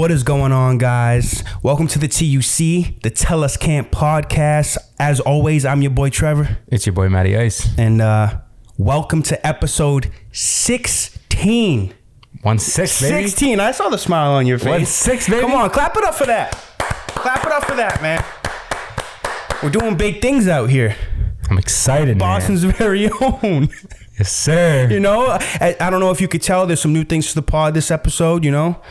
What is going on, guys? Welcome to the TUC, the Tell Us Can't podcast. As always, I'm your boy Trevor. It's your boy Matty Ice. And welcome to episode 16. 16, baby. 16. I saw the smile on your face. 16, baby. Come on, clap it up for that. Clap it up for that, man. We're doing big things out here. I'm excited, Boston's very own. Yes, sir. You know, I don't know if you could tell, there's some new things to the pod this episode, you know.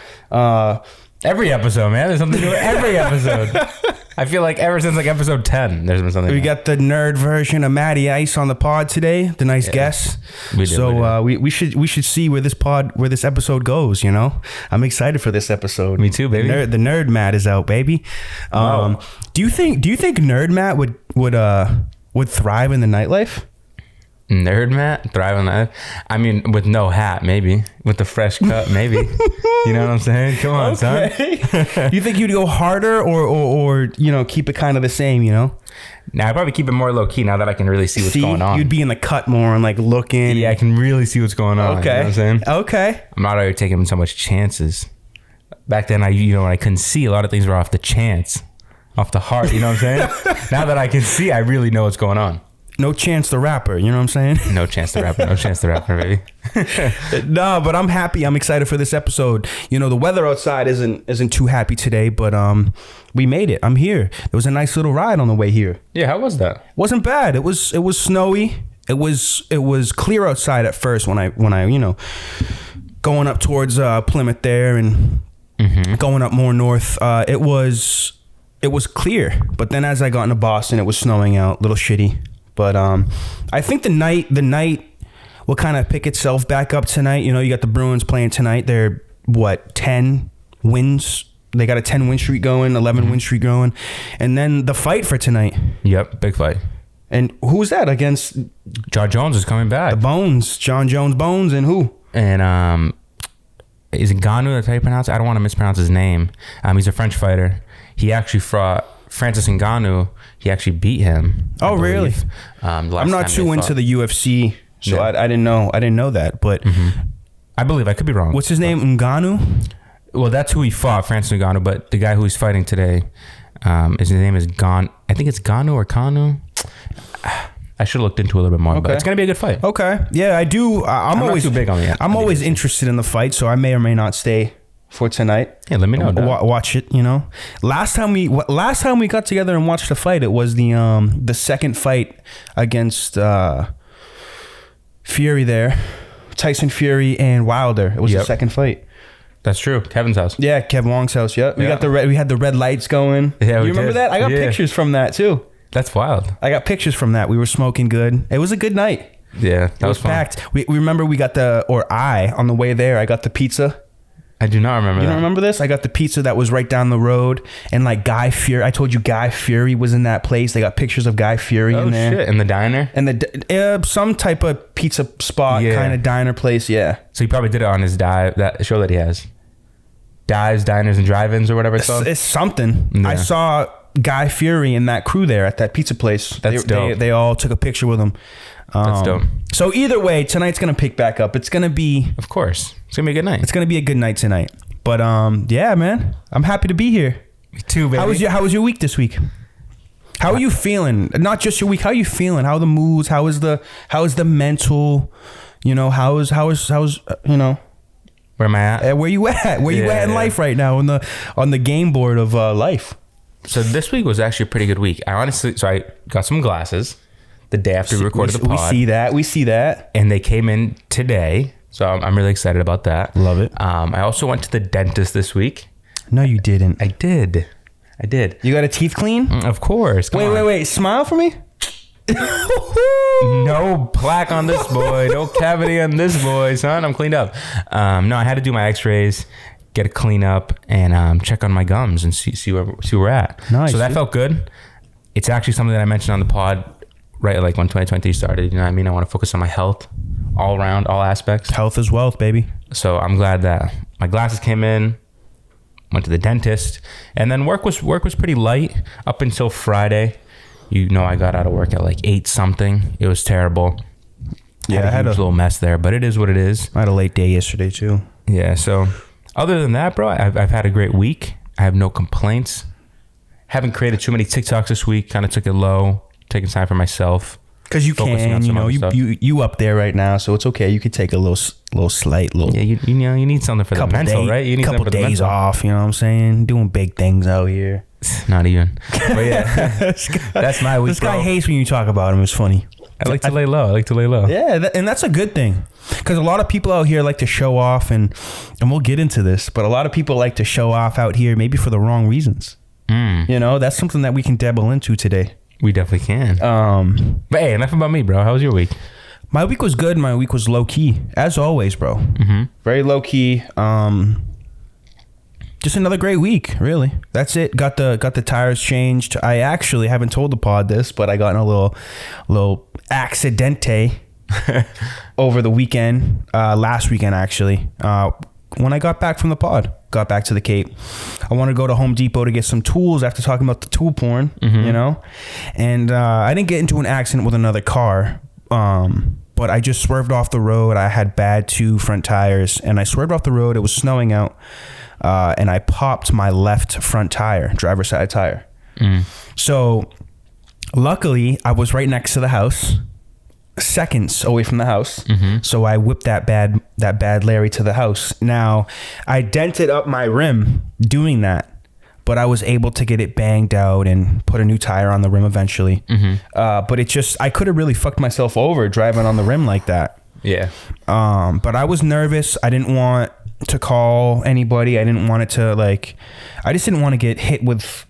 Every episode, man. There's something new every episode. I feel like ever since like episode 10, there's been something. We got the nerd version of Matty Ice on the pod today, the nice guest. We should see where this episode goes, you know. I'm excited for this episode. Me too, baby. The nerd Matt is out, baby. Wow. Do you think nerd Matt would thrive in the nightlife? Nerd Matt thrive on that. I mean, with no hat, maybe. With the fresh cut, maybe. You know what I'm saying? Come on, son. You think you'd go harder or you know, keep it kind of the same, you know? Now I'd probably keep it more low key now that I can really see what's going on. You'd be in the cut more and like looking. Yeah, I can really see what's going on. Okay. You know what I'm saying? Okay. I'm not already taking so much chances. Back then, when I couldn't see, a lot of things were off the chance, off the heart. You know what I'm saying? Now that I can see, I really know what's going on. No Chance the Rapper, you know what I'm saying? No Chance the Rapper, no Chance the Rapper, baby. No, but I'm happy. I'm excited for this episode. You know, the weather outside isn't too happy today, but we made it. I'm here. There was a nice little ride on the way here. Yeah, how was that? Wasn't bad. It was snowy. It was clear outside at first when I you know, going up towards Plymouth there and going up more north. It was clear, but then as I got into Boston, it was snowing out, a little shitty. But I think the night will kind of pick itself back up tonight. You know, you got the Bruins playing tonight. They're 10 wins. They got a 10 win streak going, 11 win streak going, and then the fight for tonight. Yep, big fight. And who's that against? John Jones is coming back. The Bones, John Jones Bones, and who? And is it Ngannou? That's how you pronounce it? I don't want to mispronounce his name. He's a French fighter. He actually fought Francis Ngannou. He actually beat him. Oh, really? I'm not too into the UFC, so yeah. I didn't know that. But I believe, I could be wrong. What's his name? Ngannou? Well, that's who he fought, Francis Ngannou. But the guy who he's fighting today, his name is I think it's Ngannou or Kanu. I should have looked into it a little bit more, but it's gonna be a good fight. Okay, yeah, I do. I'm always not too big on it. I'm always interested in the fight, so I may or may not stay for tonight. Yeah, let me know. Watch it, you know. Last time we got together and watched the fight, it was the second fight against Fury there. Tyson Fury and Wilder. It was the second fight. That's true. Kevin's house. Yeah, Kevin Wong's house. Yeah. We had the red lights going. Yeah, you remember that? I got pictures from that too. That's wild. I got pictures from that. We were smoking good. It was a good night. Yeah, that was fun. Packed. We remember we got on the way there, I got the pizza. I do not remember that. You don't remember this? I got the pizza that was right down the road. And like Guy Fury, I told you Guy Fury was in that place. They got pictures of Guy Fury in there. Oh, shit. In the diner? And some type of pizza spot, kind of diner place, yeah. So he probably did it on his dive, that show that he has. Dives, Diners, and Drive-Ins or whatever it's called? It's something. Yeah. I saw Guy Fury and that crew there at that pizza place. That's dope. They all took a picture with him. That's dope. So either way, tonight's going to pick back up. It's going to be... Of course. It's going to be a good night. It's going to be a good night tonight. But yeah, man, I'm happy to be here. Me too, baby. How was your week this week? How are you feeling? Not just your week. How are you feeling? How are the moods? How is the mental? You know, how's you know? Where am I at? Where you at? Where you at in life right now on the game board of life? So this week was actually a pretty good week. I got some glasses the day after we recorded the pod. We see that. And they came in today. So I'm really excited about that. Love it. I also went to the dentist this week. No, you didn't. I did. You got a teeth clean? Of course. Wait. Smile for me. No plaque on this boy. No cavity on this boy, son. I'm cleaned up. No, I had to do my x-rays, get a clean up, and check on my gums and see where we're at. Nice. So that felt good. It's actually something that I mentioned on the pod right like when 2020 started. You know what I mean? I want to focus on my health. All around, all aspects. Health is wealth, baby. So I'm glad that my glasses came in, went to the dentist, and then work was pretty light up until Friday. You know, I got out of work at like 8 something. It was terrible. Yeah, I had a little mess there, but it is what it is. I had a late day yesterday too. Yeah, so Other than that, bro, I've had a great week. I have no complaints. Haven't created too many TikToks this week. Kind of took it low, taking time for myself. Because you can, you know, you up there right now, so it's okay. You could take a little slight. Yeah, you know, you need something for the mental, right? You need couple something for days the mental. off. You know what I'm saying? Doing big things out here. Not even. But yeah, that's my week. This guy hates when you talk about him. It's funny. I like to lay low. Yeah, and that's a good thing, because a lot of people out here like to show off, and we'll get into this, but a lot of people like to show off out here, maybe for the wrong reasons. You know, that's something that we can dabble into today. We definitely can. But hey, enough about me, bro. How was your week? My week was good. My week was low key, as always, bro. Very low key. Just another great week, really. That's it. Got the tires changed. I actually haven't told the pod this, but I got in a little accidente over the weekend, last weekend actually. When I got back from the pod, got back to the Cape, I want to go to Home Depot to get some tools after talking about the tool porn, you know? And I didn't get into an accident with another car, but I just swerved off the road. I had bad 2 front tires, and I swerved off the road. It was snowing out, and I popped my left front tire, driver's side tire. So luckily, I was right next to the house, seconds away from the house. So I whipped that bad Larry to the house. Now, I dented up my rim doing that, but I was able to get it banged out and put a new tire on the rim eventually. But it just, I could have really fucked myself over driving on the rim like that. Yeah. But I was nervous. I didn't want to call anybody. I didn't want it to I just didn't want to get hit with,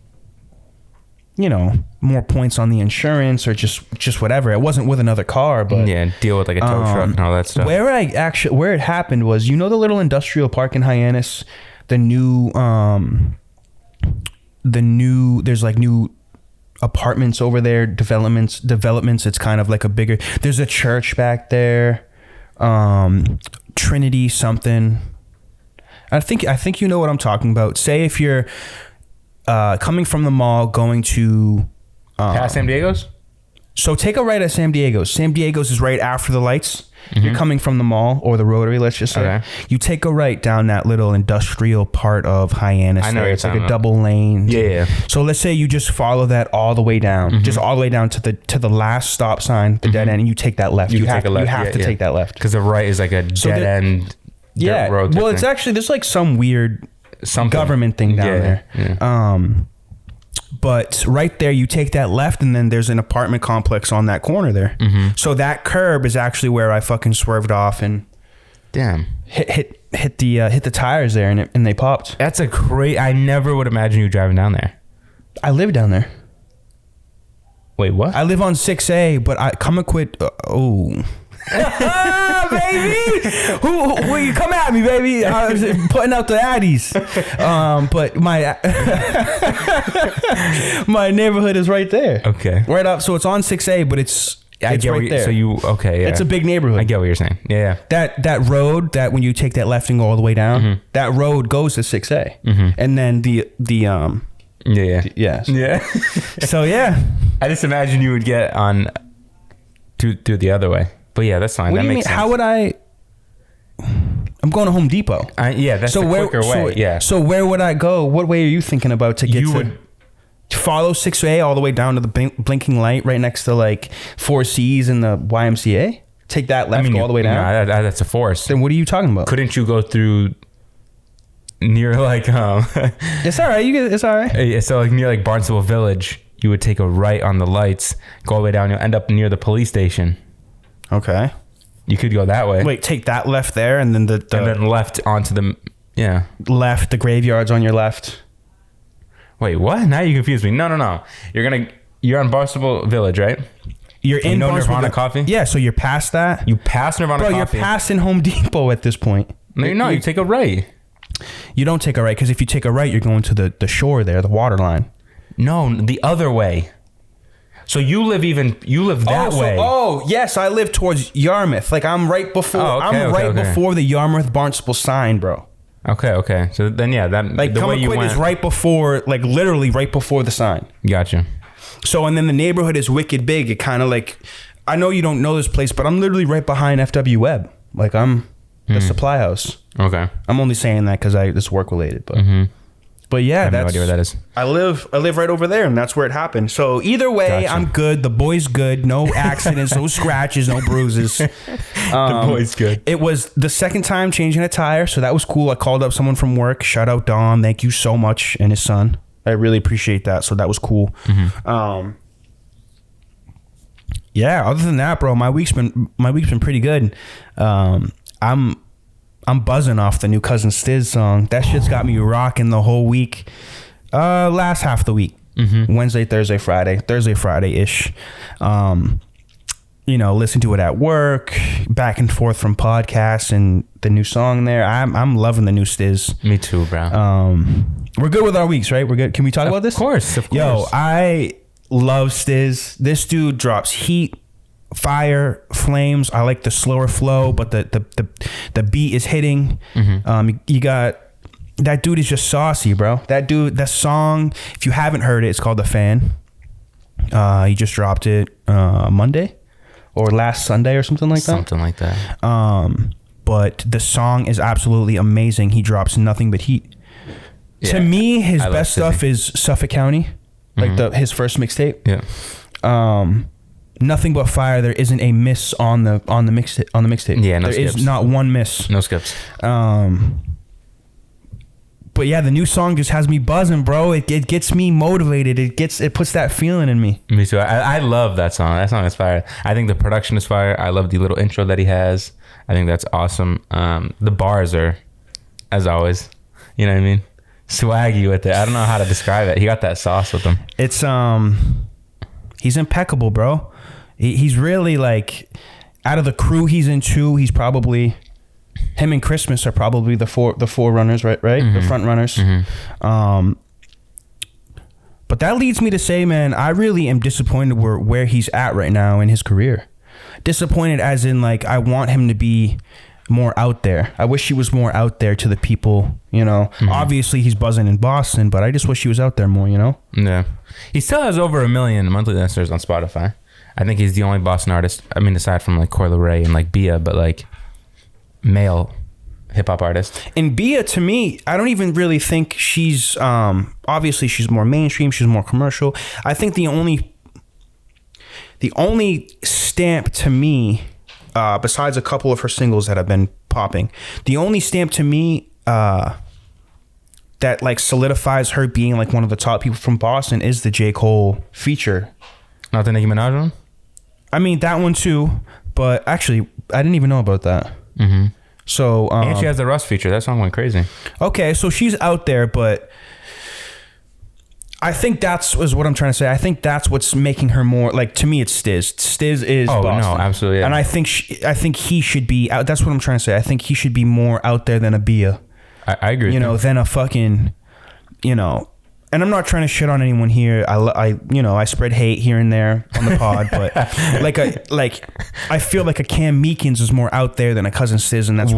you know, more points on the insurance or just whatever. It wasn't with another car, but yeah, deal with like a tow truck and all that stuff. Where it happened was, you know, the little industrial park in Hyannis, there's like new apartments over there, developments. It's kind of like there's a church back there, Trinity something. I think you know what I'm talking about. Say if you're coming from the mall, going to past San Diego's. So take a right at San Diego's. San Diego's is right after the lights. You're coming from the mall or the Rotary, let's just say. Okay. You take a right down that little industrial part of Hyannis. I know it's like a double lane. Yeah. So let's say you just follow that all the way down, just all the way down to the last stop sign, the dead end, and you take that left. You have to take that left, because the right is like a dead end. Yeah. Road well, it's actually, there's like some weird government thing down there. Yeah. But right there, you take that left, and then there's an apartment complex on that corner there. So that curb is actually where I fucking swerved off and hit the tires there, and they popped. That's I never would imagine you driving down there. I live down there. Wait, what? I live on 6A, but I come and quit. Baby, who you come at me, baby? I was putting out the addies. But my neighborhood is right there. Okay, right up. So it's on 6A, but it's right there. So yeah. It's a big neighborhood. I get what you're saying. Yeah. That road, that when you take that left and go all the way down, that road goes to 6A, and then the Yeah. So yeah, I just imagine you would get on through the other way. But yeah, that's fine. What that do you makes mean? sense. How would I? I'm going to Home Depot. Yeah, that's the quicker way. Yeah. So where would I go? What way are you thinking about to get to follow 6A all the way down to the blinking light right next to like 4Cs and the YMCA? Take that left, go all the way down? No, that's a force. Then what are you talking about? Couldn't you go through near like It's all right. It's all right. Yeah, so like near like Barnstable Village, you would take a right on the lights, go all the way down, you'll end up near the police station. Okay. You could go that way. Wait, take that left there, and then and then left onto the left. The graveyard's on your left. Wait, what? Now you confused me. No. You're on Barnstable Village, right? You're in Nirvana Coffee. Yeah, so you're past that. You pass Nirvana Coffee. Bro, you're passing Home Depot at this point. No, you're not. You take a right. You don't take a right, because if you take a right, you're going to the shore there, the water line. No, the other way. So you live that way. Oh, yes, I live towards Yarmouth. Like I'm right before before the Yarmouth Barnstable sign, bro. Okay. So then that like the way you went is right before, like literally right before the sign. Gotcha. So and then the neighborhood is wicked big. It kind of like, I know you don't know this place, but I'm literally right behind FW Webb. Like I'm the supply house. Okay. I'm only saying that because it's work related, but yeah, I have no idea where that is. I live right over there, and that's where it happened. So either way, Gotcha. I'm good. The boy's good. No accidents, no scratches, no bruises. The boy's good. It was the second time changing a tire, so that was cool. I called up someone from work. Shout out Don. Thank you so much, and his son. I really appreciate that. So that was cool. Yeah. Other than that, bro, my week's been pretty good. I'm buzzing off the new Cousin Stizz song. That shit's got me rocking the whole week. Last half of the week. Wednesday, Thursday, Friday-ish. Listen to it at work, back and forth from podcasts and the new song there. I'm loving the new Stizz. Me too, bro. We're good with our weeks, right? We're good. Can we talk about this? Of course. Yo, I love Stizz. This dude drops heat, fire, flames. I like the slower flow, but the beat is hitting. You got that dude is just saucy, bro. That song, if you haven't heard it, it's called The Fan. He just dropped it Monday or last Sunday or something like that. But the song is absolutely amazing. He drops nothing but heat. Yeah. To me, his best stuff is Suffolk County, like his first mixtape. Yeah. Nothing but fire. There isn't a miss on the mixtape. Yeah, no there skips. is not one miss. No skips. But yeah, the new song just has me buzzing, bro. It gets me motivated. It puts that feeling in me. Me too. I love that song. That song is fire. I think the production is fire. I love the little intro that he has. I think that's awesome. The bars are, as always, you know what I mean? Swaggy with it. I don't know how to describe it. He got that sauce with him. It's he's impeccable, bro. He's really like, out of the crew he's into, he's probably, him and Christmas are probably the forerunners, right? The front runners. But that leads me to say, man, I really am disappointed where he's at right now in his career. Disappointed as in, like, I want him to be more out there. I wish he was more out there to the people, you know. Obviously he's buzzing in Boston, but I just wish he was out there more, you know. Yeah, he still has over 1 million monthly listeners on Spotify. I think he's the only Boston artist, I mean, aside from like Coi Leray and like Bia, but like male hip-hop artist. And Bia, to me, I don't even really think she's obviously she's more mainstream, she's more commercial. I think the only stamp to me, besides a couple of her singles that have been popping, the only stamp to me that like solidifies her being like one of the top people from Boston is the J. Cole feature. Not the Nicki Minaj one? I mean, that one too, but actually I didn't even know about that. So and she has the Russ feature. That song went crazy. Okay, so she's out there, but I think is what I'm trying to say. I think that's what's making her more, like, to me it's Stizz. Stizz is Boston. No, absolutely. Yeah. And I think he should be out. That's what I'm trying to say. I think he should be more out there than a Bia. I agree. You know, than a fucking, you know. And I'm not trying to shit on anyone here. I spread hate here and there on the pod, but I feel like a Cam Meekins is more out there than a Cousin Stizz, and that's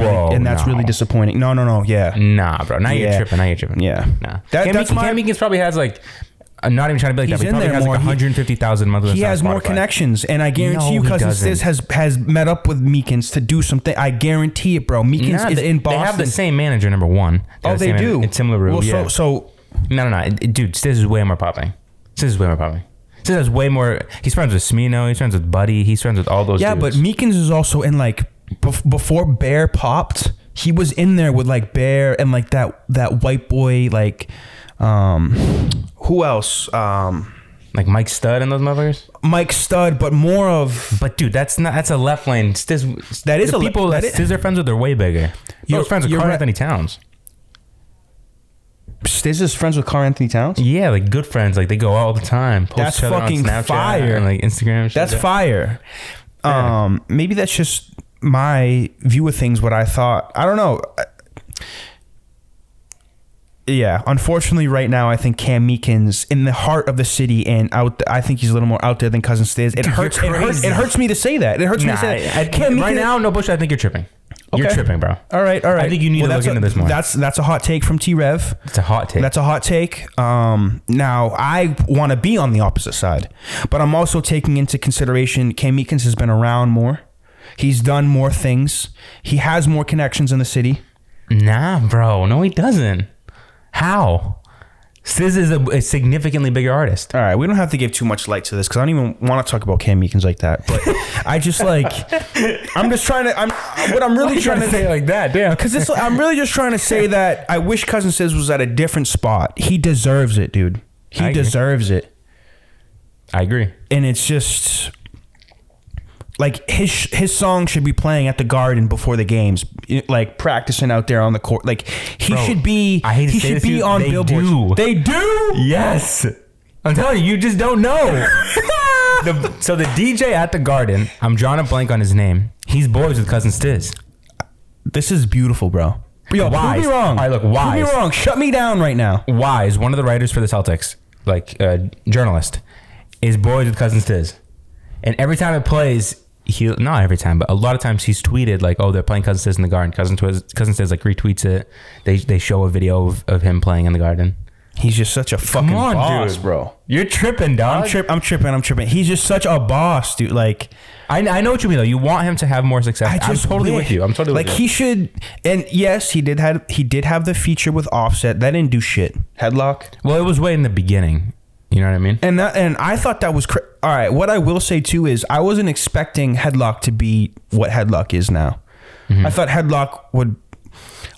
really disappointing. No, yeah. Nah, bro. Now you're tripping. Yeah. Nah. Cam Meekins probably has like, I'm not even trying to be like that, but he probably has like 150,000 monthly. He has more connections, and I guarantee you Cousin Stizz has met up with Meekins to do something. I guarantee it, bro. Meekins is in Boston. They have the same manager, number one. They do. It's similar. Well, yeah. So No. Dude, Stizz is way more popping. Stizz has way more. He's friends with Smino. He's friends with Buddy. He's friends with all those dudes. Yeah, but Meekins is also in, like, before Bear popped, he was in there with, like, Bear and, like, that white boy, like, who else? Like Mike Stud and those motherfuckers? Mike Stud, but more of... But, dude, that's a left lane. Stizz, that is the people that Stizz are friends with are way bigger. You're friends with Karl Anthony Towns. Stizz is friends with Karl Anthony Towns? Yeah, like good friends. Like they go all the time. Post that's each other fucking on Snapchat fire. And like Instagram. Shit. That's fire. Yeah. Maybe that's just my view of things. What I thought. I don't know. Yeah, unfortunately, right now I think Cam Meekins in the heart of the city and out. I think he's a little more out there than Cousin Stizz. It hurts me to say that. It hurts me to say that. Cam Meekins, right now, no bullshit. I think you're tripping. Okay. You're tripping, bro. All right. I think you need to look into this more. That's a hot take from Trev. It's a hot take. Now I want to be on the opposite side, but I'm also taking into consideration Cam Meekins has been around more. He's done more things. He has more connections in the city. Nah, bro. No, he doesn't. How? Stizz is a significantly bigger artist. All right, we don't have to give too much light to this because I don't even want to talk about Cam Meekins like that. But I just like, I'm just trying to. I'm really trying to say it like that, damn. Because I'm really just trying to say that I wish Cousin Stizz was at a different spot. He deserves it, dude. He deserves it. I agree. And it's just like his song should be playing at the Garden before the games, like practicing out there on the court. Like he should be. I hate to he say should this, be on they billboards. do. They do. Yes. I'm telling you, you just don't know. So the DJ at the Garden, I'm drawing a blank on his name. He's boys with Cousin Stizz. This is beautiful, bro. Yo, Wise. prove me wrong. All right, look, Wise. Prove me wrong. Shut me down right now. Wise, one of the writers for the Celtics, like journalist, is boys with Cousin Stizz. And every time it plays, not every time, but a lot of times he's tweeted like, oh, they're playing Cousin Stizz in the Garden. Cousin Stizz like retweets it. They show a video of him playing in the Garden. He's just such a fucking boss, dude. bro. You're tripping, dog. I'm tripping. He's just such a boss, dude. Like, I know what you mean though. You want him to have more success. I'm totally with you. I'm totally like with you. He should. And yes, he did have the feature with Offset. That didn't do shit. Headlock. Well, it was way in the beginning. You know what I mean? And I thought that was all right. What I will say too is I wasn't expecting Headlock to be what Headlock is now. I thought Headlock would,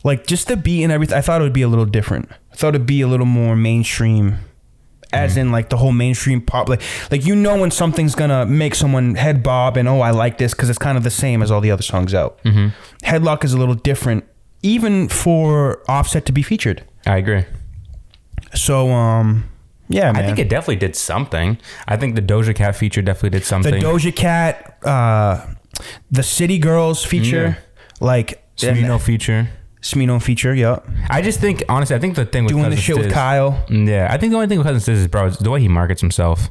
like, just the beat and everything. I thought it would be a little different. I thought it'd be a little more mainstream, as in like the whole mainstream pop. Like when something's gonna make someone head bob and I like this because it's kind of the same as all the other songs out. Headlock is a little different, even for Offset to be featured. I agree. So yeah, man. I think it definitely did something. I think the Doja Cat feature definitely did something. The Doja Cat, the City Girls feature, like Smino feature. Smino feature, yeah. I just think, honestly, I think the thing with doing Cousin the shit Stizz, with Kyle. Yeah, I think the only thing with Cousin Stizz is, bro, is the way he markets himself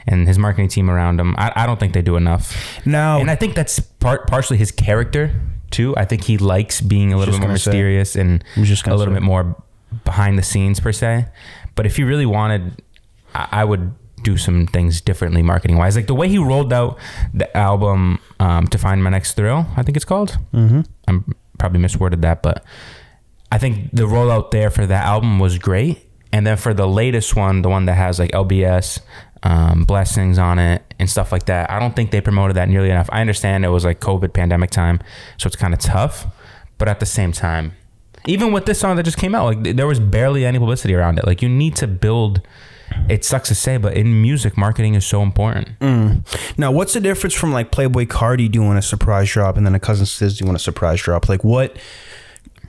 and his marketing team around him. I don't think they do enough. Now, and I think that's partially his character too. I think he likes being a little bit more mysterious and a little bit more behind the scenes per se. But if he really wanted, I would do some things differently marketing wise. Like the way he rolled out the album To Find My Next Thrill, I think it's called. I'm probably misworded that, but I think the rollout there for that album was great. And then for the latest one, the one that has like LBS, Blessings on it and stuff like that, I don't think they promoted that nearly enough. I understand it was like COVID pandemic time, so it's kind of tough. But at the same time, even with this song that just came out, like there was barely any publicity around it. Like you need to build. It sucks to say, but in music, marketing is so important. Now, what's the difference from like Playboy Cardi doing a surprise drop and then a Cousin Stizz doing a surprise drop? Like what,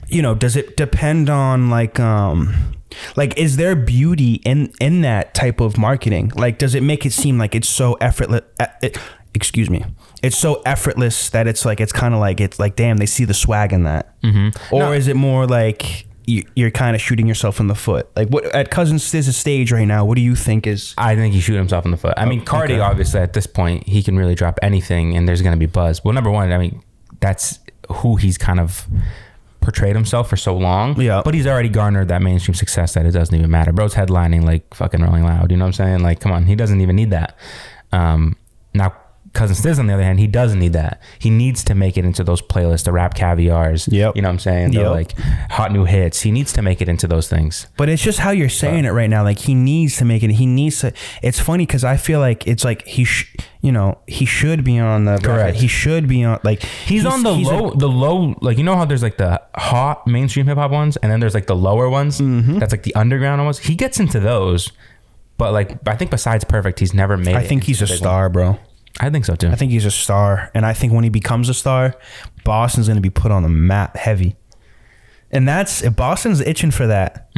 does it depend on like is there beauty in that type of marketing? Like, does it make it seem like it's so effortless? Excuse me. It's so effortless that it's kind of like, it's like, damn, they see the swag in that. Or is it more like you're kind of shooting yourself in the foot? Like what at Cousin Stizz's stage right now, what do you think is? I think he's shooting himself in the foot. I mean, Cardi, obviously at this point, he can really drop anything and there's going to be buzz. Well, number one, I mean, that's who he's kind of portrayed himself for so long. Yeah. But he's already garnered that mainstream success that it doesn't even matter. Bro's headlining like fucking Rolling Loud. You know what I'm saying? Like, come on, he doesn't even need that. Now, Cousin Stizz, on the other hand, he doesn't need that. He needs to make it into those playlists, the rap caviars. Yep. You know what I'm saying? The like hot new hits. He needs to make it into those things. But it's just how you're saying it right now. Like he needs to make it. He needs to. It's funny because I feel like it's like he should be on the. Correct. He should be on like he's on the low. Like you know how there's like the hot mainstream hip hop ones, and then there's like the lower ones. That's like the underground ones. He gets into those, but like I think besides Perfect, he's never made. I think he's a star, bro. I think so too. I think he's a star, and I think when he becomes a star, Boston's going to be put on the map heavy. And Boston's itching for that.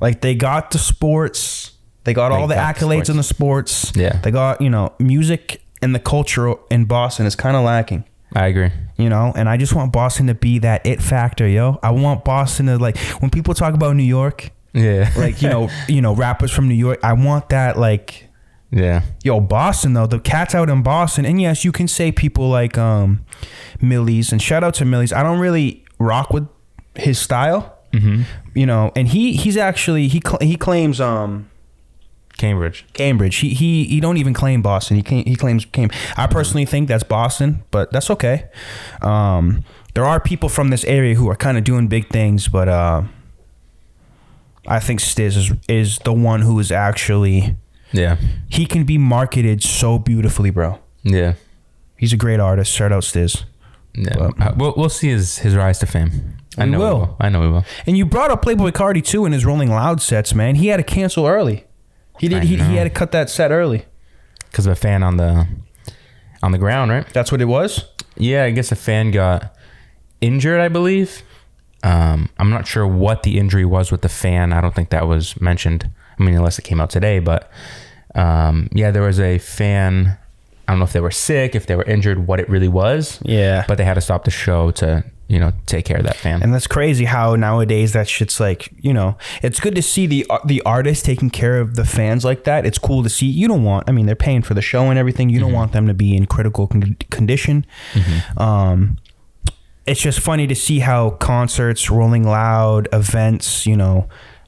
Like they got the sports, they got all the accolades in the sports. Yeah, they got music and the culture in Boston is kind of lacking. I agree. And I just want Boston to be that it factor, yo. I want Boston to like when people talk about New York. Yeah, like rappers from New York. I want that like. Yeah. Yo, Boston though, the cats out in Boston, and yes, you can say people like Millie's, and shout out to Millie's. I don't really rock with his style, and he's actually he claims Cambridge. He don't even claim Boston. He claims Cambridge. I personally think that's Boston, but that's okay. There are people from this area who are kind of doing big things, but I think Stizz is the one who is actually. Yeah. He can be marketed so beautifully, bro. Yeah. He's a great artist. Shout out Stizz. Yeah. We'll see his rise to fame. I know we will. And you brought up Playboy Cardi too in his Rolling Loud sets, man. He had to cancel early. He had to cut that set early because of a fan on the ground, right? That's what it was. Yeah, I guess a fan got injured, I believe. I'm not sure what the injury was with the fan. I don't think that was mentioned. I mean, unless it came out today, but yeah, there was a fan. I don't know if they were sick, if they were injured, what it really was. Yeah. But they had to stop the show to, take care of that fan. And that's crazy how nowadays that shit's like, it's good to see the artist taking care of the fans like that. It's cool to see. You don't want, they're paying for the show and everything. You don't want them to be in critical condition. It's just funny to see how concerts, Rolling Loud, events,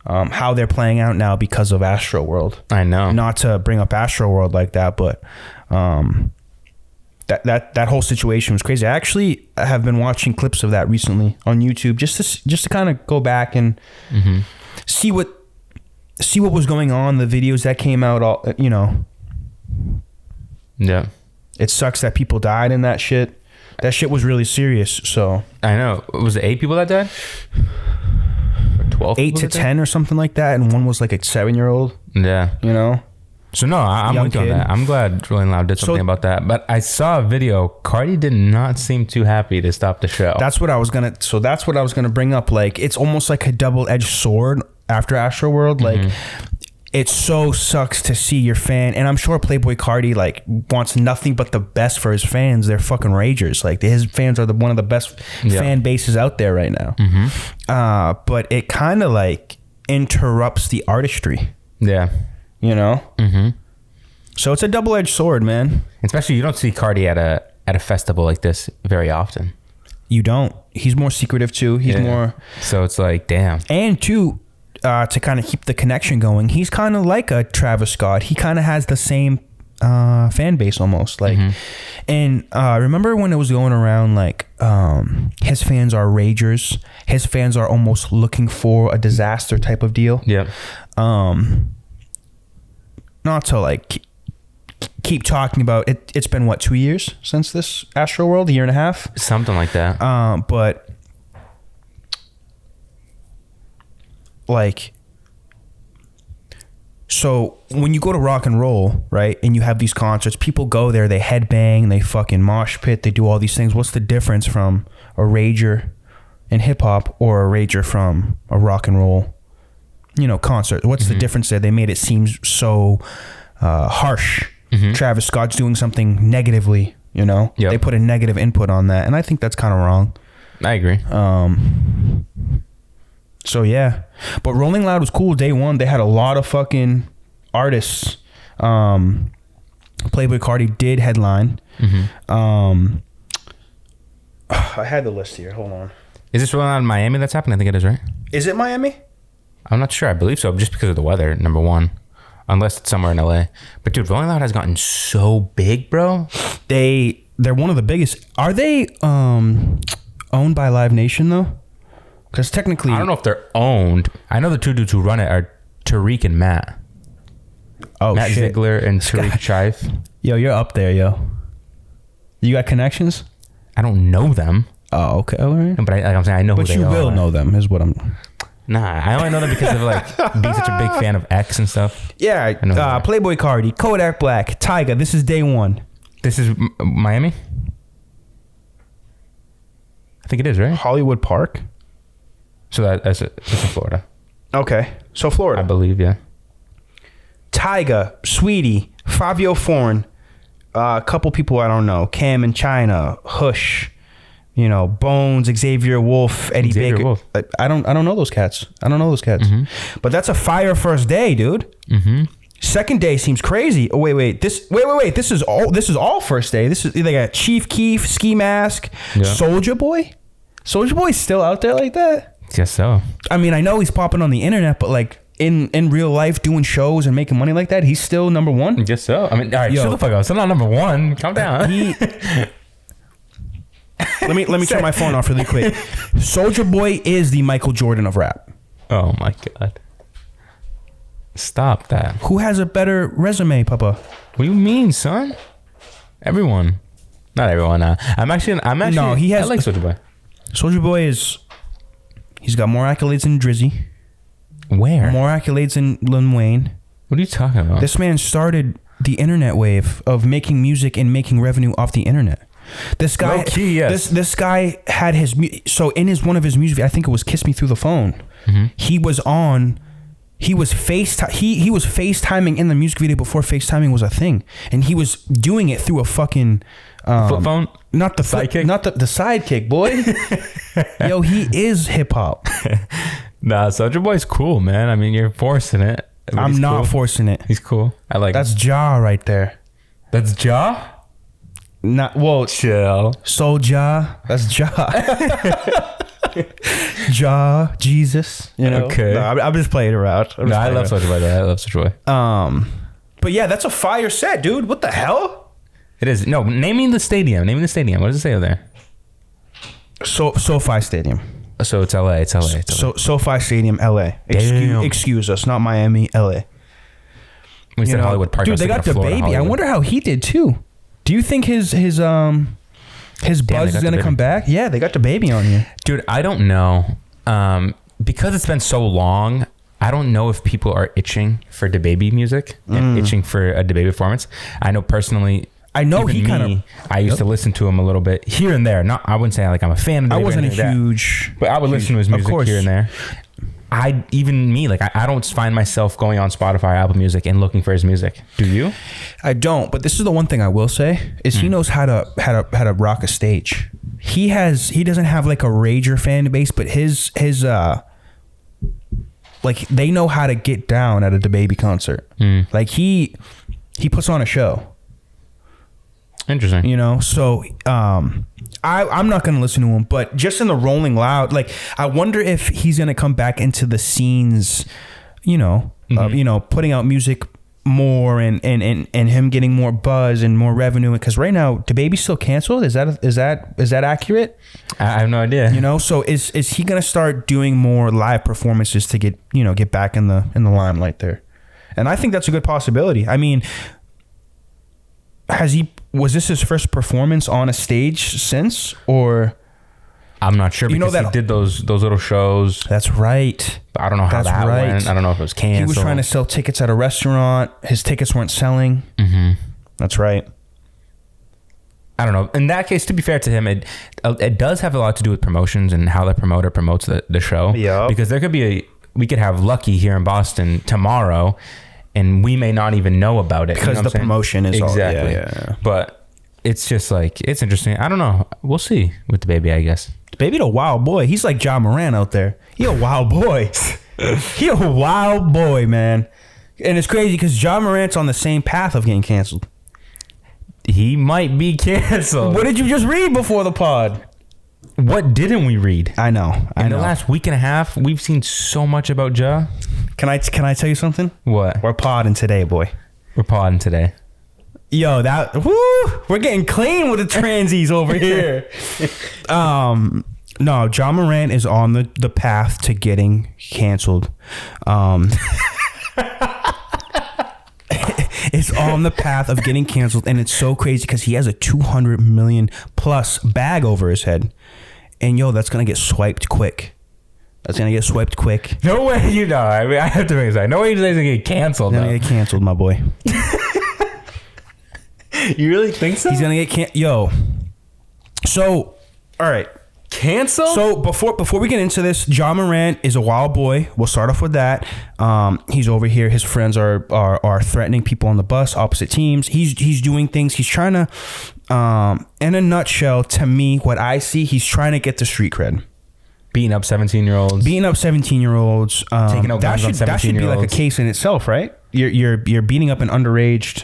how they're playing out now because of Astroworld. I know. Not to bring up Astroworld like that, but that whole situation was crazy. I actually have been watching clips of that recently on YouTube just to kind of go back and see what was going on. The videos that came out, all Yeah. It sucks that people died in that shit. That shit was really serious. So I know. Was it 8 people that died? 12 8 to 10 or something like that, and one was like a 7-year-old. Yeah. So no, I'm with you on that. I'm glad Rolling Loud did something about that. But I saw a video. Cardi did not seem too happy to stop the show. That's what I was gonna bring up. Like, it's almost like a double-edged sword after Astroworld. Like, it so sucks to see your fan, and I'm sure Playboy Cardi like wants nothing but the best for his fans. They're fucking ragers. Like, his fans are one of the best fan bases out there right now. But it kind of like interrupts the artistry. Yeah. So it's a double-edged sword, man. Especially you don't see Cardi at a festival like this very often. You don't. He's more secretive too. He's more. So it's like, damn. And too, to kind of keep the connection going, he's kind of like a Travis Scott. He kind of has the same fan base almost. Like, and remember when it was going around like his fans are ragers. His fans are almost looking for a disaster type of deal. Yeah. Not to like keep talking about it. It's been what, 2 years since this Astroworld, a year and a half, something like that. But like, so when you go to rock and roll, right, and you have these concerts, people go there, they headbang, they fucking mosh pit, they do all these things. What's the difference from a rager in hip hop or a rager from a rock and roll concert? What's the difference there? They made it seem so harsh. Travis Scott's doing something negatively, They put a negative input on that, and I think that's kind of wrong. I agree. So yeah, but Rolling Loud was cool. Day one, they had a lot of fucking artists. Playboy Cardi did headline. I had the list here. Hold on. Is this Rolling Loud in Miami that's happening? I think it is, right? Is it Miami? I'm not sure. I believe so, just because of the weather, number one. Unless it's somewhere in LA. But dude, Rolling Loud has gotten so big, bro. They're one of the biggest. Are they owned by Live Nation though? Because technically, I don't know if they're owned. I know the two dudes who run it are Tariq and Matt. Oh, Matt shit. Ziegler and Tariq Chive. Yo, you're up there, yo. You got connections? I don't know them. Oh, okay. All right. But I'm saying I know who they are. But you will know them, is what I'm... Nah, I only know them because of like being such a big fan of X and stuff. Yeah, Playboy Cardi, Kodak Black, Tyga. This is day one. This is Miami? I think it is, right? Hollywood Park. So that's in Florida. Okay, so Florida. I believe, yeah. Tyga, Sweetie, Fabio Foreign, a couple people I don't know, Cam in China, Hush, Bones, Xavier Wolf, Eddie Baker. Wolf. I don't know those cats. But that's a fire first day, dude. Second day seems crazy. Oh wait. This is all first day. They got Chief Keef, Ski Mask, Soulja Boy. Soulja Boy's still out there like that? Guess so. I mean, I know he's popping on the internet, but like, in real life doing shows and making money like that, he's still number one? I guess so. I mean, all right, shut the fuck up. Still not number one. Calm down. Let me turn my phone off really quick. Soulja Boy is the Michael Jordan of rap. Oh my God. Stop that. Who has a better resume, Papa? What do you mean, son? Everyone. Not everyone. I'm actually. No, he has. I like Soulja Boy. Soulja Boy he's got more accolades than Drizzy. Where? More accolades than Lil Wayne. What are you talking about? This man started the internet wave of making music and making revenue off the internet. This guy, low-key, yes. This guy had one of his music. I think it was "Kiss Me Through the Phone." Mm-hmm. He was FaceTiming in the music video before FaceTiming was a thing, and he was doing it through a fucking flip phone. Not the sidekick. Not the sidekick, boy. Yo, he is hip hop. Nah, Soulja Boy's cool, man. I mean, you're forcing it. I'm not forcing it. He's cool. I like. That's Ja right there. That's Ja. Not well. Chill. Soulja. That's Ja. Ja, Jesus. You know. Okay. No, I'm just playing around. I love Soulja Boy. I love Soulja Boy. But yeah, that's a fire set, dude. What the hell? It is. No, naming the stadium. What does it say over there? SoFi Stadium. So it's LA. It's LA. SoFi Stadium, LA. Excuse us, not Miami, LA. We said Hollywood Park. Dude, they got the baby. Hollywood. I wonder how he did too. Do you think his buzz is gonna come back? Yeah, they got the baby on you. Dude, I don't know. Because it's been so long, I don't know if people are itching for DaBaby music and itching for a DaBaby performance. I know personally. I know he kind of. I used to listen to him a little bit here and there. Not, I wouldn't say like I'm a fan of DaBaby. I wasn't a huge, but I would listen to his music here and there. I don't find myself going on Spotify, Apple Music, and looking for his music. Do you? I don't. But this is the one thing I will say is he knows how to rock a stage. He doesn't have like a rager fan base, but his like they know how to get down at a DaBaby concert. Like he puts on a show. Interesting. You know, so I'm not going to listen to him, but just in the Rolling Loud, like I wonder if he's going to come back into the scenes, you know, putting out music more and him getting more buzz and more revenue. Because right now, DaBaby's still canceled. Is that accurate? I have no idea. You know, so is he going to start doing more live performances to get back in the limelight there? And I think that's a good possibility. I mean, was this his first performance on a stage since, or? I'm not sure because he did those little shows. That's right. But I don't know how that went. I don't know if it was canceled. He was trying to sell tickets at a restaurant. His tickets weren't selling. Mm-hmm. That's right. I don't know. In that case, to be fair to him, it does have a lot to do with promotions and how the promoter promotes the show. Yeah. Because we could have Lucky here in Boston tomorrow, and we may not even know about it because the promotion is exactly. Yeah. But it's just like, it's interesting. I don't know. We'll see with DaBaby, I guess. DaBaby a wild boy. He's like Ja Morant out there. He a wild boy. He a wild boy, man. And it's crazy because Ja Morant's on the same path of getting canceled. He might be canceled. What did you just read before the pod? What didn't we read? I know. In the last week and a half, we've seen so much about Ja. Can I tell you something? What? We're podding today, boy. We're podding today. Yo, we're getting clean with the transies over here. No, Ja Morant is on the path to getting canceled. It's on the path of getting canceled, and it's so crazy because he has a $200 million plus bag over his head, and yo, that's gonna get swiped quick. No way, you know. I mean, I have to make this. No way he's gonna get canceled. He's gonna get canceled, my boy. You really think so? He's gonna get canceled. Yo. So, all right. Cancel? So before we get into this, Ja Morant is a wild boy. We'll start off with that. He's over here. His friends are threatening people on the bus, opposite teams. He's doing things. He's trying to, in a nutshell, to me, what I see, he's trying to get the street cred. Beating up 17-year-olds. Taking out guns on 17-year-olds. That should be like a case in itself, right? You're beating up an underage,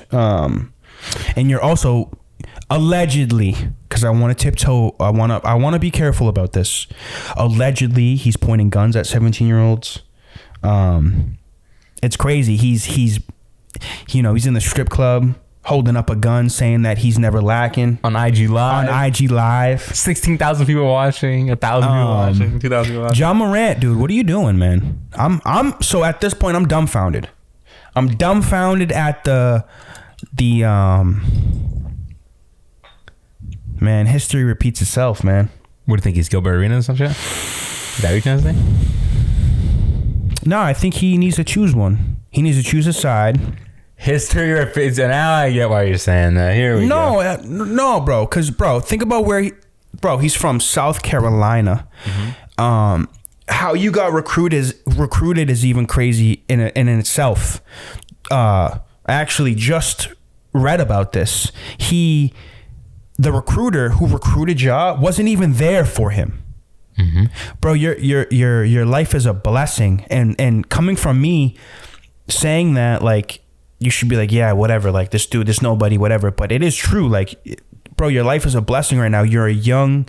and you're also allegedly, because I want to tiptoe. I want to be careful about this. Allegedly, he's pointing guns at 17-year-olds. It's crazy. He's in the strip club holding up a gun saying that he's never lacking. On IG Live. 16,000 people watching, 1,000 people watching, 2,000 people watching. Ja Morant, dude, what are you doing, man? So at this point, I'm dumbfounded. I'm dumbfounded at the man, history repeats itself, man. What do you think? He's Gilbert Arenas or some shit? Is that what you're trying to say? No, I think he needs to choose one. He needs to choose a side. History repeats. And now I get why you're saying that. Here we go. No, bro. Because, bro, think about where he's from South Carolina. Mm-hmm. How you got recruited is even crazy in itself. I actually just read about this. The recruiter who recruited Ja wasn't even there for him. Mm-hmm. Bro, your life is a blessing, and coming from me saying that, like, you should be like, yeah, whatever, like, this nobody, whatever. But it is true, like, bro, your life is a blessing right now. You're a young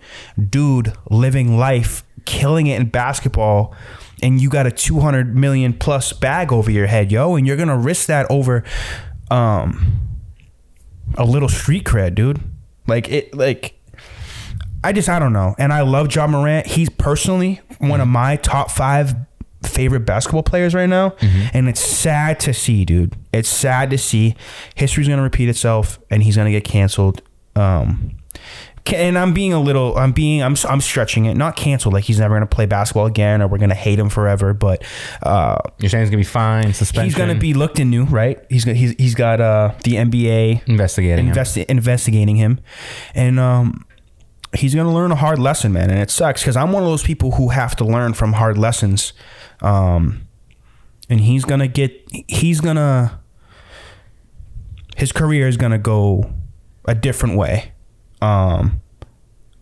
dude living life, killing it in basketball, and you got a 200 million plus bag over your head, yo, and you're gonna risk that over a little street cred, dude. I don't know. And I love Ja Morant. He's personally one of my top 5 favorite basketball players right now. Mm-hmm. And it's sad to see, dude. It's sad to see. History's going to repeat itself and he's going to get canceled. And I'm stretching it. Not canceled, like he's never going to play basketball again or we're going to hate him forever. But you're saying he's going to be fined, suspension? He's going to be looked into, right? He's got the NBA investigating him. And he's going to learn a hard lesson, man. And it sucks because I'm one of those people who have to learn from hard lessons. And his career is going to go a different way. And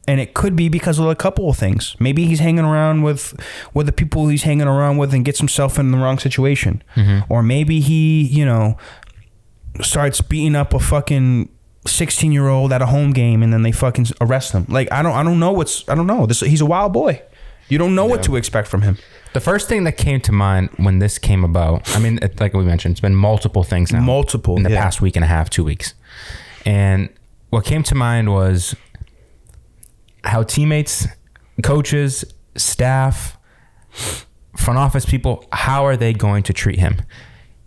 it could be because of a couple of things. Maybe he's hanging around with the people he's hanging around with and gets himself in the wrong situation. Mm-hmm. Or maybe he, starts beating up a fucking 16-year-old at a home game and then they fucking arrest him. Like, I don't know. He's a wild boy. You don't know what to expect from him. The first thing that came to mind when this came about, I mean, like we mentioned, it's been multiple things now. In the past week and a half, 2 weeks. And what came to mind was how teammates, coaches, staff, front office people, how are they going to treat him?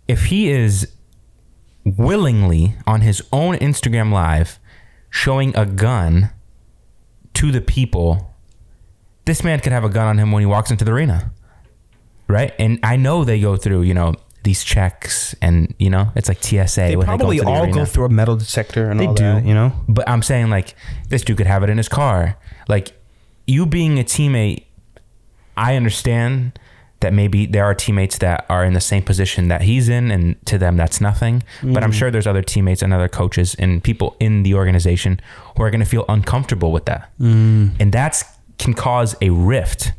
If he is willingly on his own Instagram Live showing a gun to the people, this man could have a gun on him when he walks into the arena, right? And I know they go through, these checks and, it's like TSA. They probably all go through a metal detector and all that, But I'm saying, like, this dude could have it in his car. Like, you being a teammate, I understand that maybe there are teammates that are in the same position that he's in, and to them that's nothing. But I'm sure there's other teammates and other coaches and people in the organization who are going to feel uncomfortable with that. And that's can cause a rift,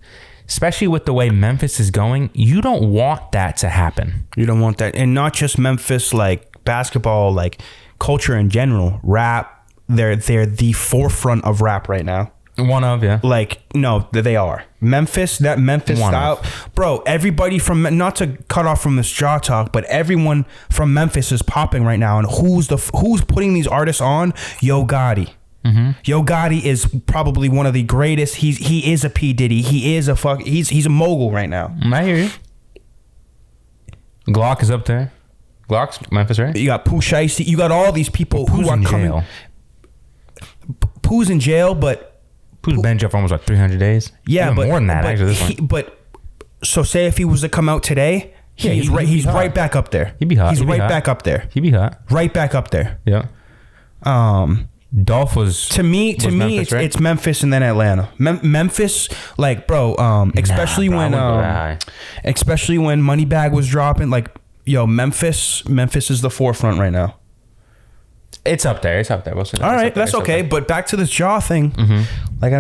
especially with the way Memphis is going. You don't want that to happen. You don't want that. And not just Memphis, like basketball, like culture in general, rap, they're the forefront of rap right now. One of, yeah. Like, no, they are. Memphis, that Memphis style. Bro, everybody from, not to cut off from this Ja talk, but everyone from Memphis is popping right now. And who's putting these artists on? Yo Gotti. Mm-hmm. Yo Gotti is probably one of the greatest. He is a P. Diddy. He's a mogul right now. I hear you. Glock is up there. Glock's Memphis, right? You got Pooh Shiesty. You got all these people who are coming. Jail. Pooh's in jail, but Pooh's been in jail for almost 300 days. Yeah, but more than that, actually. So say if he was to come out today, he's right back up there. He'd be hot. He's right back up there. He'd be hot. Right back up there. Yeah. Dolph was to me Memphis, right? It's Memphis and then Atlanta. Memphis, like, bro, especially when Moneybag was dropping, like, yo, Memphis is the forefront right now. It's up there. We'll see. All right, that's okay. But back to this Ja thing. Mm-hmm. Like,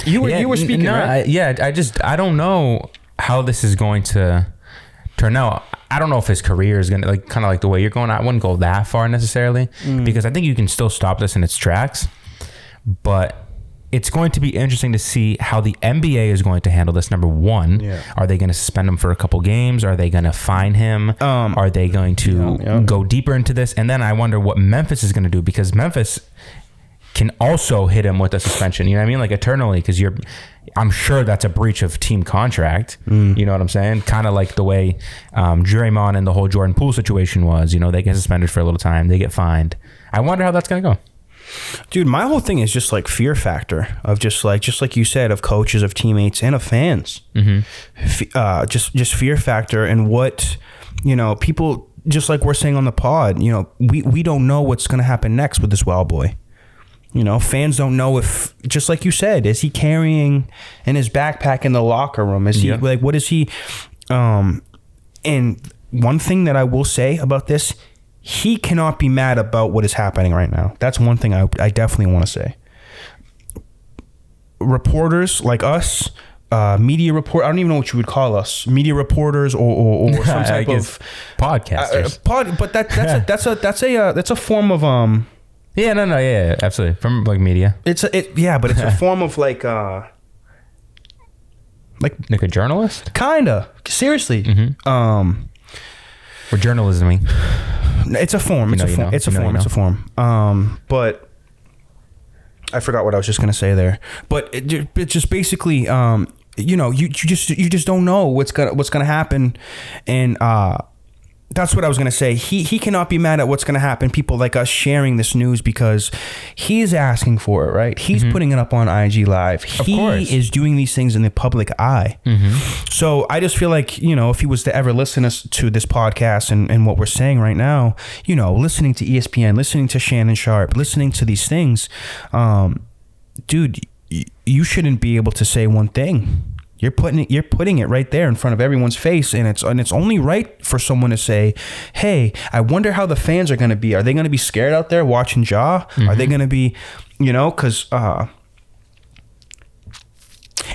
you were speaking, right? I don't know how this is going to turn out. I don't know if his career is going to, like, kind of like the way you're going. I wouldn't go that far necessarily because I think you can still stop this in its tracks. But it's going to be interesting to see how the NBA is going to handle this. Number one, are they going to suspend him for a couple games? Are they going to fine him? Are they going to go deeper into this? And then I wonder what Memphis is going to do, because Memphis can also hit him with a suspension. You know what I mean? Like eternally, because I'm sure that's a breach of team contract. You know what I'm saying? Kind of like the way Draymond and the whole Jordan Poole situation was. You know, they get suspended for a little time, they get fined. I wonder how that's going to go. Dude, my whole thing is just like fear factor of just like you said, of coaches, of teammates, and of fans. Just fear factor, and what, you know, people, just like we're saying on the pod, you know, we don't know what's going to happen next with this wild boy. You know, fans don't know if, just like you said, is he carrying in his backpack in the locker room? Is he like, what is he? And one thing that I will say about this, he cannot be mad about what is happening right now. That's one thing I definitely want to say. Reporters like us, media report, I don't even know what you would call us, media reporters or some type of podcasters. But that's a form of Yeah, absolutely. From like media. But it's a form of like a journalist? Kinda. Seriously. Or journalisming. It's a form. It's a form. But I forgot what I was just gonna say there. But it's just basically, you know, you just don't know what's gonna happen, and that's what I was going to say. He cannot be mad at what's going to happen. People like us sharing this news because he's asking for it, right? He's putting it up on IG Live. He is doing these things in the public eye. So I just feel like, you know, if he was to ever listen to this podcast and what we're saying right now, you know, listening to ESPN, listening to Shannon Sharp, listening to these things, dude, you shouldn't be able to say one thing. You're putting it right there in front of everyone's face, and it's only right for someone to say, "Hey, I wonder how the fans are going to be. Are they going to be scared out there watching Ja? Are they going to be, you know, because and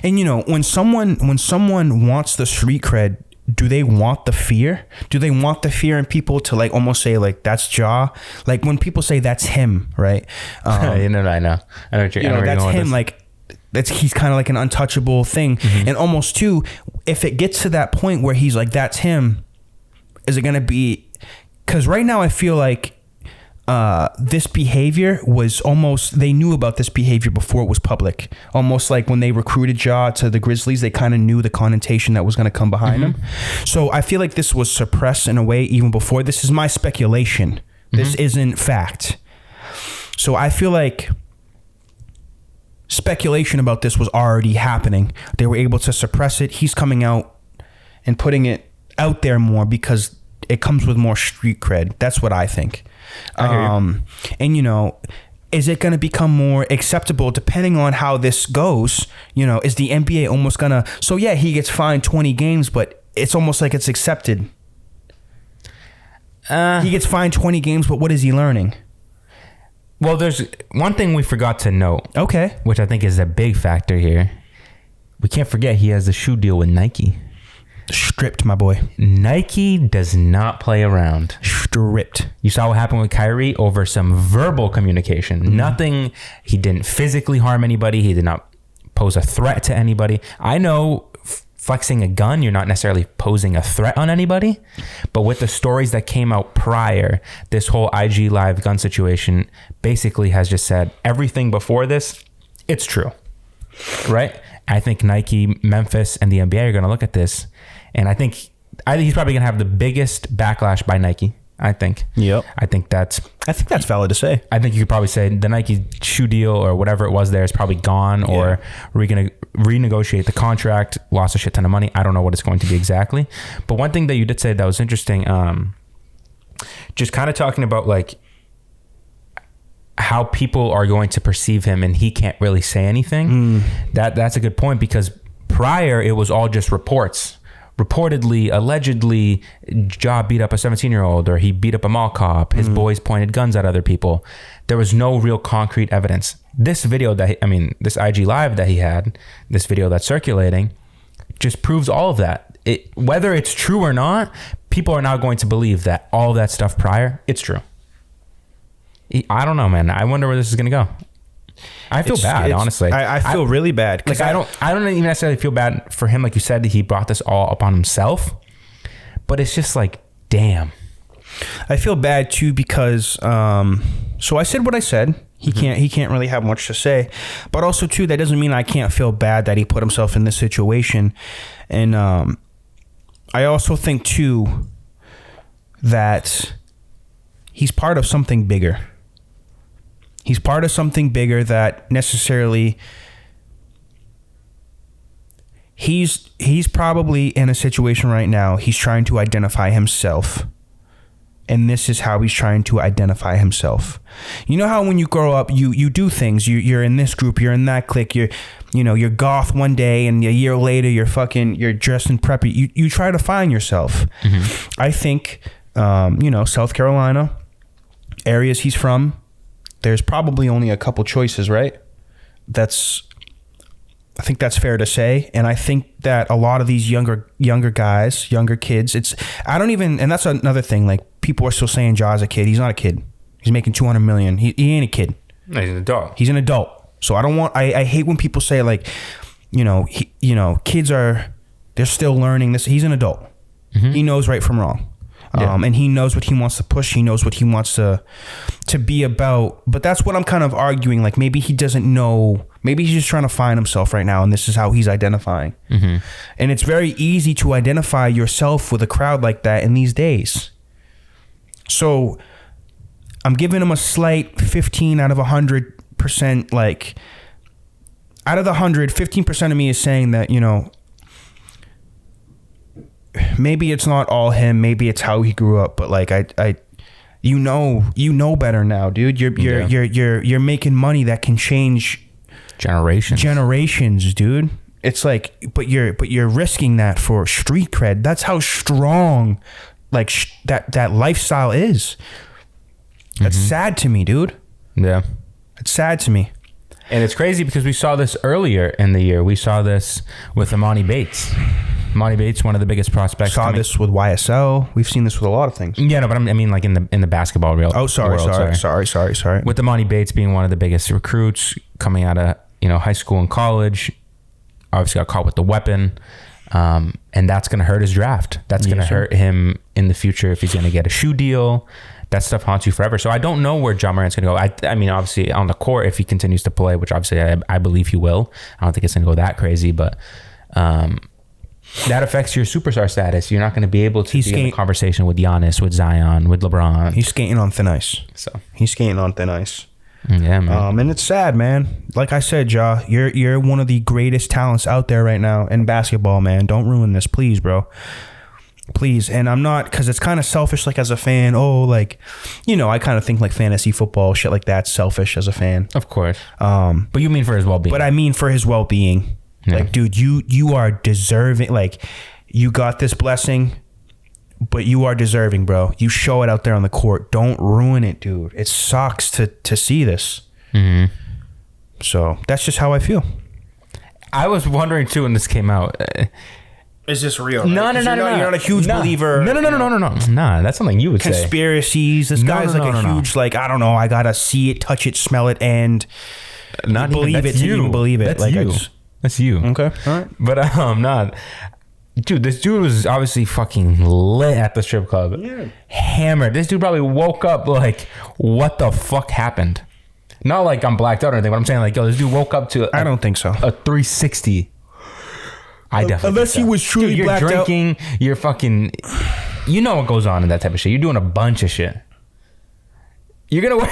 you know, when someone wants the street cred, do they want the fear? Do they want the fear in people to like almost say like that's Ja? Like when people say that's him, right? I know what you're, you know, that's him. Like. He's kind of like an untouchable thing. And almost too, if it gets to that point where he's like, that's him, is it going to be, because right now I feel like this behavior was almost, they knew about this behavior before it was public. Almost like when they recruited Ja to the Grizzlies, they kind of knew the connotation that was going to come behind him. So I feel like this was suppressed in a way even before. This is my speculation. This isn't fact. So I feel like speculation about this was already happening. They were able to suppress it. He's coming out and putting it out there more because it comes with more street cred. That's what I think. And you know, is it going to become more acceptable depending on how this goes? You know, is the NBA almost gonna, so yeah, he gets fined 20 games, but it's almost like it's accepted. He gets fined 20 games, but what is he learning? Well, there's one thing we forgot to note. Okay. Which I think is a big factor here. We can't forget he has a shoe deal with Nike. Stripped, my boy. Nike does not play around. Stripped. You saw what happened with Kyrie over some verbal communication. Nothing. He didn't physically harm anybody. He did not pose a threat to anybody. I know flexing a gun, you're not necessarily posing a threat on anybody. But with the stories that came out prior, this whole IG Live gun situation basically has just said everything before this, it's true. Right? I think Nike, Memphis, and the NBA are going to look at this. And I think he's probably going to have the biggest backlash by Nike. I think. Yep. I think that's valid to say. I think you could probably say the Nike shoe deal or whatever it was there is probably gone, or we're going to renegotiate the contract, lost a shit ton of money. I don't know what it's going to be exactly. But one thing that you did say that was interesting, just kind of talking about like how people are going to perceive him and he can't really say anything. That's a good point, because prior it was all just reports. Reportedly, allegedly, Ja beat up a 17-year-old, or he beat up a mall cop. His boys pointed guns at other people. There was no real concrete evidence. This video this IG Live that he had, this video that's circulating, just proves all of that. Whether it's true or not, people are now going to believe that all that stuff prior, it's true. I don't know, man. I wonder where this is going to go. I feel bad, honestly. I feel really bad. Like I don't even necessarily feel bad for him. Like you said, he brought this all upon himself. But it's just like, damn. I feel bad too because so I said what I said. He can't really have much to say. But also too, that doesn't mean I can't feel bad that he put himself in this situation. And I also think too that he's part of something bigger. He's part of something bigger that necessarily he's probably in a situation right now. He's trying to identify himself. And this is how he's trying to identify himself. You know how when you grow up, you do things. You're in this group, you're in that clique, you're goth one day, and a year later you're dressed in preppy. You try to find yourself. Mm-hmm. I think South Carolina, areas he's from, there's probably only a couple choices, right? I think that's fair to say. And I think that a lot of these younger guys, younger kids, and that's another thing. Like, people are still saying Ja's a kid. He's not a kid. He's making $200 million. He ain't a kid. No, he's an adult. He's an adult. So I hate when people say like, kids they're still learning this. He's an adult. Mm-hmm. He knows right from wrong. Yeah. And he knows what he wants to push. He knows what he wants to be about. But that's what I'm kind of arguing. Like, maybe he doesn't know. Maybe he's just trying to find himself right now, and this is how he's identifying. Mm-hmm. And it's very easy to identify yourself with a crowd like that in these days. So I'm giving him a slight 15 out of 100%. Like, out of the 100, 15% of me is saying that, maybe it's not all him. Maybe it's how he grew up. But like, you know better now, dude. You're making money that can change generations, dude. It's like, but you're risking that for street cred. That's how strong, like, that lifestyle is. That's sad to me, dude. Yeah, it's sad to me. And it's crazy because we saw this earlier in the year. We saw this with Imani Bates. Imani Bates, one of the biggest prospects. Saw this with YSL. We've seen this with a lot of things. Yeah, no, but I mean like in the basketball world. Oh, sorry. With Imani Bates being one of the biggest recruits coming out of high school and college, obviously got caught with the weapon, and that's going to hurt his draft. That's going to hurt him in the future if he's going to get a shoe deal. That stuff haunts you forever. So I don't know where Ja Morant's going to go. I mean, obviously on the court, if he continues to play, which obviously I believe he will. I don't think it's going to go that crazy, but that affects your superstar status. You're not going to be able to be in a conversation with Giannis, with Zion, with LeBron. He's skating on thin ice. He's skating on thin ice. Yeah, man. And it's sad, man. Like I said, Ja, you're one of the greatest talents out there right now in basketball, man. Don't ruin this, please, bro. Please. And I'm not, because it's kind of selfish, like, as a fan. I kind of think like fantasy football, shit like that's selfish as a fan. Of course. But you mean for his well-being. But I mean for his well-being. Yeah. Like, dude, you are deserving. Like, you got this blessing, but you are deserving, bro. You show it out there on the court. Don't ruin it, dude. It sucks to see this. Mm-hmm. So that's just how I feel. I was wondering too when this came out. Is this real? No. You're not a huge believer. No. Nah, that's something you would say. Conspiracies. This guy's like a huge, like, I don't know. I gotta see it, touch it, smell it, and not believe it to even believe it. That's like, you. That's you. Okay. All right. But not. Dude, this dude was obviously fucking lit at the strip club. Yeah. Hammered. This dude probably woke up like, what the fuck happened? Not like I'm blacked out or anything, but I'm saying like, yo, this dude woke up to I don't think so. A 360. I definitely Unless he was truly you're blacked drinking, out. You're fucking, you know what goes on in that type of shit. You're doing a bunch of shit. You're gonna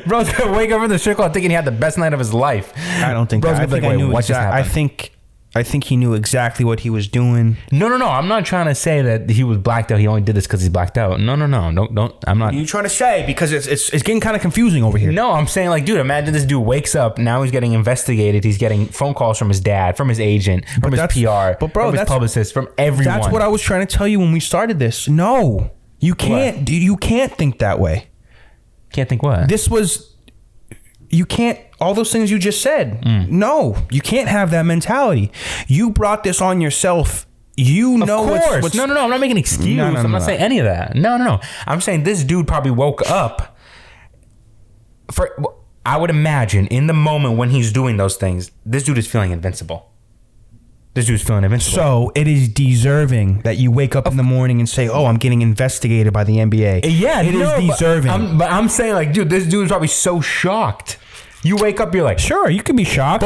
bro's gonna wake up from the strip club thinking he had the best night of his life. I don't think bro's that. Gonna be like, wait, what just happened? I think he knew exactly what he was doing. No. I'm not trying to say that he was blacked out. He only did this because he's blacked out. No. Don't. I'm not. What are you trying to say? Because it's getting kind of confusing over here. No, I'm saying like, dude, imagine this dude wakes up. Now he's getting investigated. He's getting phone calls from his dad, from his agent, from his PR, from his publicist, from everyone. That's what I was trying to tell you when we started this. No, you can't. Dude, you can't think that way. Can't think what? You can't, all those things you just said. No, you can't have that mentality. You brought this on yourself. You know, of course. No, I'm not making an excuse. I'm not saying any of that. No. I'm saying this dude probably woke up I would imagine in the moment when he's doing those things, this dude is feeling invincible. So it is deserving that you wake up in the morning and say, "Oh, I'm getting investigated by the NBA." Yeah, it is deserving. But I'm saying, like, dude, this dude is probably so shocked. You wake up, you're like, sure, you can be shocked,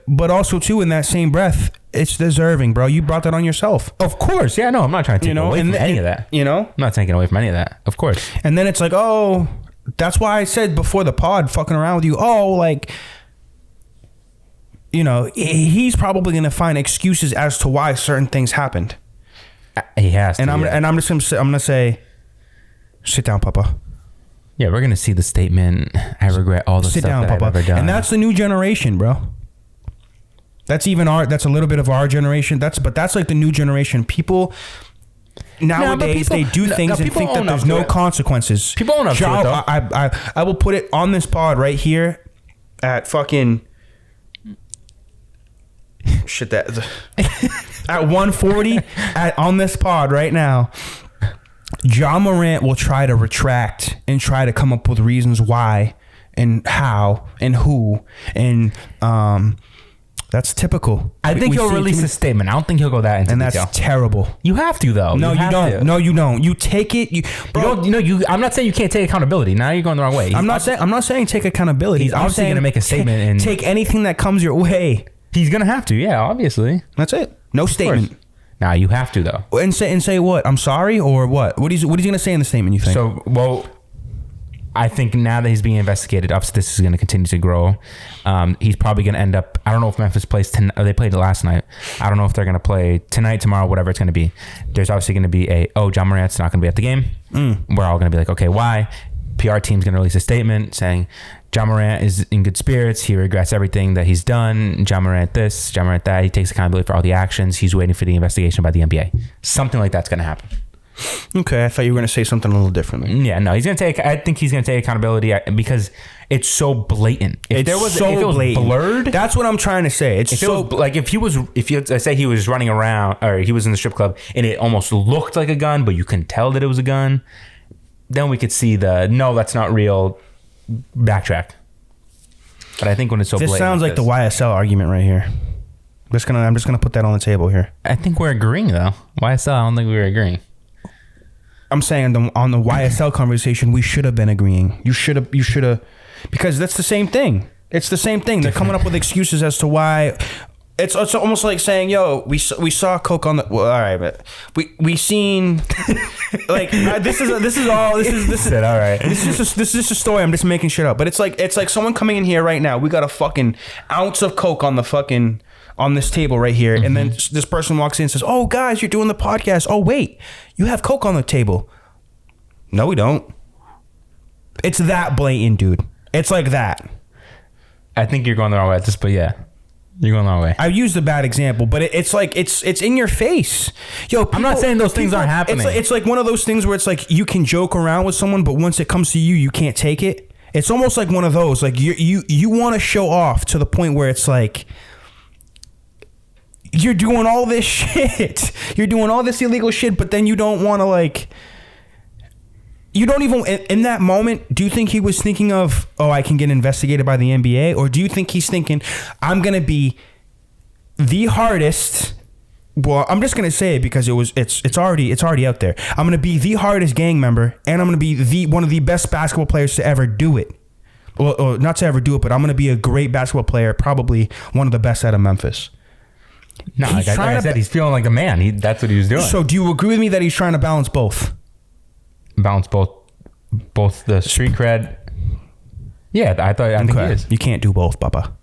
but also too, in that same breath, it's deserving, bro. You brought that on yourself. Of course, yeah, no, I'm not trying to take away from any of that. I'm not taking away from any of that. Of course. And then it's like, oh, that's why I said before the pod, fucking around with you. Oh, like, he's probably gonna find excuses as to why certain things happened. He has to. And I'm gonna say, sit down, Papa. Yeah, we're gonna see the statement. I regret all the stuff that I've ever done. And that's the new generation, bro. That's a little bit of our generation. That's like the new generation. People nowadays, they do things and think that there's no consequences. People own up to it, though. I will put it on this pod right here at fucking shit that at 1:40 on this pod right now. Ja Morant will try to retract and try to come up with reasons why and how and who, and that's typical. I think he'll release a statement. I don't think he'll go that into detail. That's terrible. You have to, though. No, you don't. No, you don't. You take it. I'm not saying you can't take accountability. Now you're going the wrong way. I'm not saying take accountability. He's obviously going to make a statement and take anything that comes your way. He's going to have to. Yeah, obviously. That's it. No statement. Nah, you have to, though. And say what? I'm sorry, or what? What is he going to say in the statement, you think? So, well, I think now that he's being investigated, obviously this is going to continue to grow. He's probably going to end up, I don't know if Memphis plays tonight, or they played last night. I don't know if they're going to play tonight, tomorrow, whatever it's going to be. There's obviously going to be Ja Morant's not going to be at the game. We're all going to be like, okay, why? PR team's going to release a statement saying Ja Morant is in good spirits. He regrets everything that he's done. Ja Morant this, Ja Morant that. He takes accountability for all the actions. He's waiting for the investigation by the NBA. Something like that's going to happen. Okay, I thought you were going to say something a little differently. Yeah, no, I think he's going to take accountability because it's so blatant. If it was blurred, that's what I'm trying to say. It's so like if he was running around or he was in the strip club and it almost looked like a gun, but you couldn't tell that it was a gun, then we could see no, that's not real. Backtrack. But I think when it's so blatant, this sounds like the YSL argument right here. I'm just gonna put that on the table here. I think we're agreeing though. YSL, I don't think we were agreeing. I'm saying on the YSL conversation, we should have been agreeing. You should have, because that's the same thing. It's the same thing. They're coming up with excuses as to why. It's almost like saying, "Yo, we saw coke on the." Well, all right, but we seen like this is all right. This is just a story. I'm just making shit up. But it's like someone coming in here right now. We got a fucking ounce of coke on this table right here, and then this person walks in and says, "Oh, guys, you're doing the podcast. Oh, wait, you have coke on the table." No, we don't. It's that blatant, dude. It's like that. I think you're going the wrong way at this, but yeah. You're going the wrong way. I used a bad example, but it's like it's in your face. Yo, people, I'm not saying those things aren't happening. It's like one of those things where it's like you can joke around with someone, but once it comes to you, you can't take it. It's almost like one of those. Like you want to show off to the point where it's like you're doing all this shit. You're doing all this illegal shit, but then you don't want to like. You don't even, in that moment, do you think he was thinking of, oh, I can get investigated by the NBA? Or do you think he's thinking, I'm going to be the hardest, well, I'm just going to say it because it's already out there. I'm going to be the hardest gang member, and I'm going to be one of the best basketball players to ever do it. Well, not to ever do it, but I'm going to be a great basketball player, probably one of the best out of Memphis. No, like I said, he's feeling like a man. That's what he was doing. So do you agree with me that he's trying to balance both? Balance both the street cred. Yeah, I think he is. You can't do both, Papa.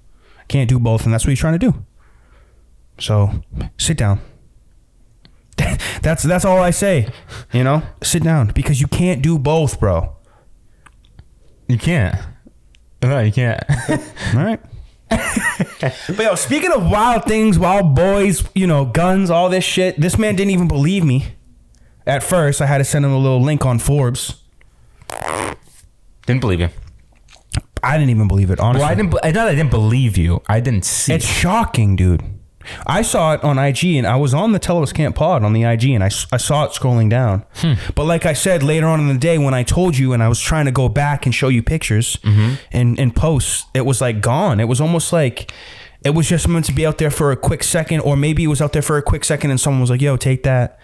Can't do both, and that's what he's trying to do. So sit down. That's all I say. Sit down, because you can't do both, bro. You can't. No, you can't. All right. But yo, speaking of wild things, wild boys, guns, all this shit. This man didn't even believe me. At first, I had to send him a little link on Forbes. Didn't believe you. I didn't even believe it, honestly. Well, I didn't believe you. I didn't see it. It's shocking, dude. I saw it on IG, and I was on the Tell Us Camp pod on the IG, and I saw it scrolling down. But like I said, later on in the day when I told you and I was trying to go back and show you pictures and posts, it was like gone. It was almost like it was just meant to be out there for a quick second, or maybe it was out there for a quick second and someone was like, yo, take that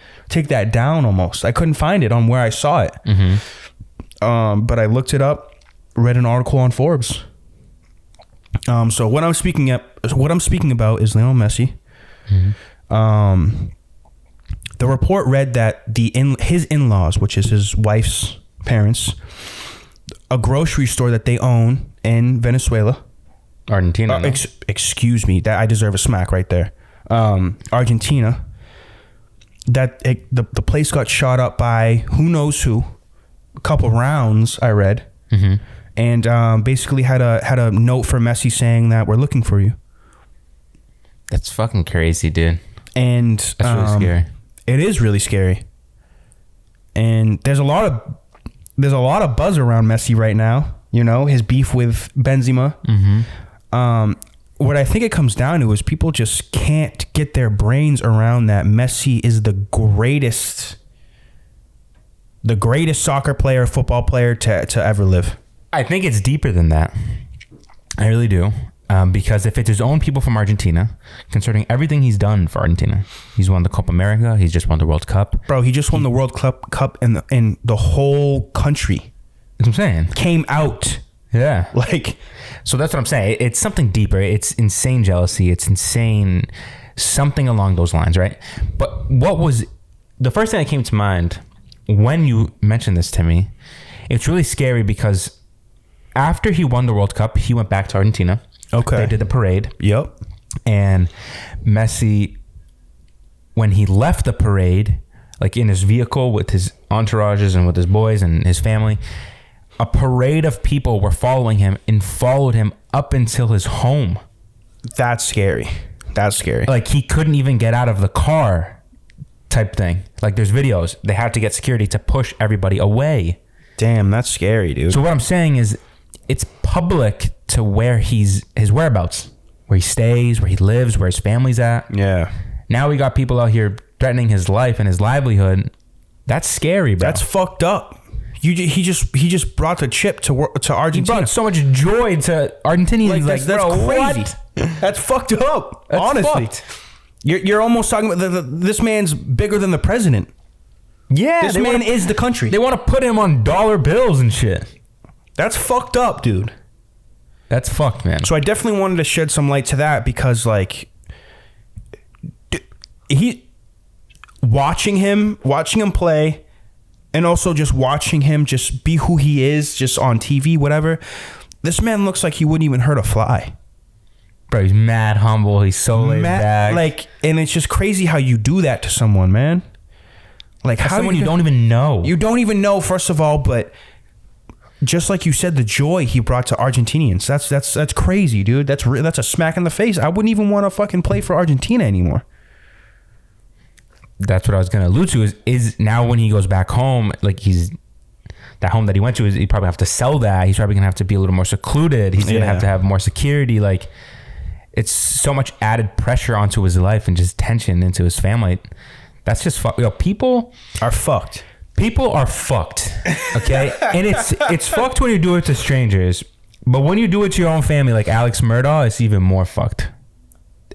down almost. I couldn't find it on where I saw it. But I looked it up, read an article on Forbes. So what I'm speaking about is Leo Messi. The report read that his in-laws, which is his wife's parents, a grocery store that they own in Venezuela, Argentina. No? Excuse me, that I deserve a smack right there. Argentina. That the place got shot up by who knows who, a couple rounds I read. And basically had a note for Messi saying that we're looking for you. That's fucking crazy, dude. And that's really scary. It is really scary. And there's a lot of buzz around Messi right now. You know, his beef with Benzema. What I think it comes down to is people just can't get their brains around that Messi is the greatest soccer player, football player to ever live. I think it's deeper than that. I really do. Because if it's his own people from Argentina, concerning everything he's done for Argentina, he's won the Copa America, he's just won the World Cup. Bro, he just won the World Cup and the whole country. That's what I'm saying. Came out. Yeah. Like, so that's what I'm saying. It's something deeper. It's insane jealousy. It's insane something along those lines, right? But what was the first thing that came to mind when you mentioned this to me? It's really scary because after he won the World Cup, he went back to Argentina. Okay. They did the parade. Yep. And Messi, when he left the parade, like in his vehicle with his entourages and with his boys and his family, a parade of people were following him and followed him up until his home. That's scary. That's scary. Like he couldn't even get out of the car type thing. Like there's videos. They had to get security to push everybody away. Damn, that's scary, dude. So what I'm saying is it's public to where his whereabouts, where he stays, where he lives, where his family's at. Yeah. Now we got people out here threatening his life and his livelihood. That's scary, bro. That's fucked up. He just brought the chip to Argentina. He brought so much joy to Argentinians. That's bro, crazy. What? That's fucked up. That's honestly, fucked. You're almost talking about this man's bigger than the president. Yeah, this man is the country. They want to put him on dollar bills and shit. That's fucked up, dude. That's fucked, man. So I definitely wanted to shed some light to that because, like, watching him play, and also just watching him just be who he is, just on TV, whatever. This man looks like he wouldn't even hurt a fly. Bro, he's mad humble. He's so laid back. Like, and it's just crazy how you do that to someone, man. Like, how someone you don't even know. You don't even know, first of all, but just like you said, the joy he brought to Argentinians. That's crazy, dude. That's a smack in the face. I wouldn't even want to fucking play for Argentina anymore. That's what I was going to allude to is now when he goes back home, like that home that he went to, he probably have to sell that. He's probably going to have to be a little more secluded. He's going to have more security. Like, it's so much added pressure onto his life and just tension into his family. That's just fucked. People are fucked. People are fucked. Okay? And it's fucked when you do it to strangers. But when you do it to your own family, like Alex Murdaugh, it's even more fucked.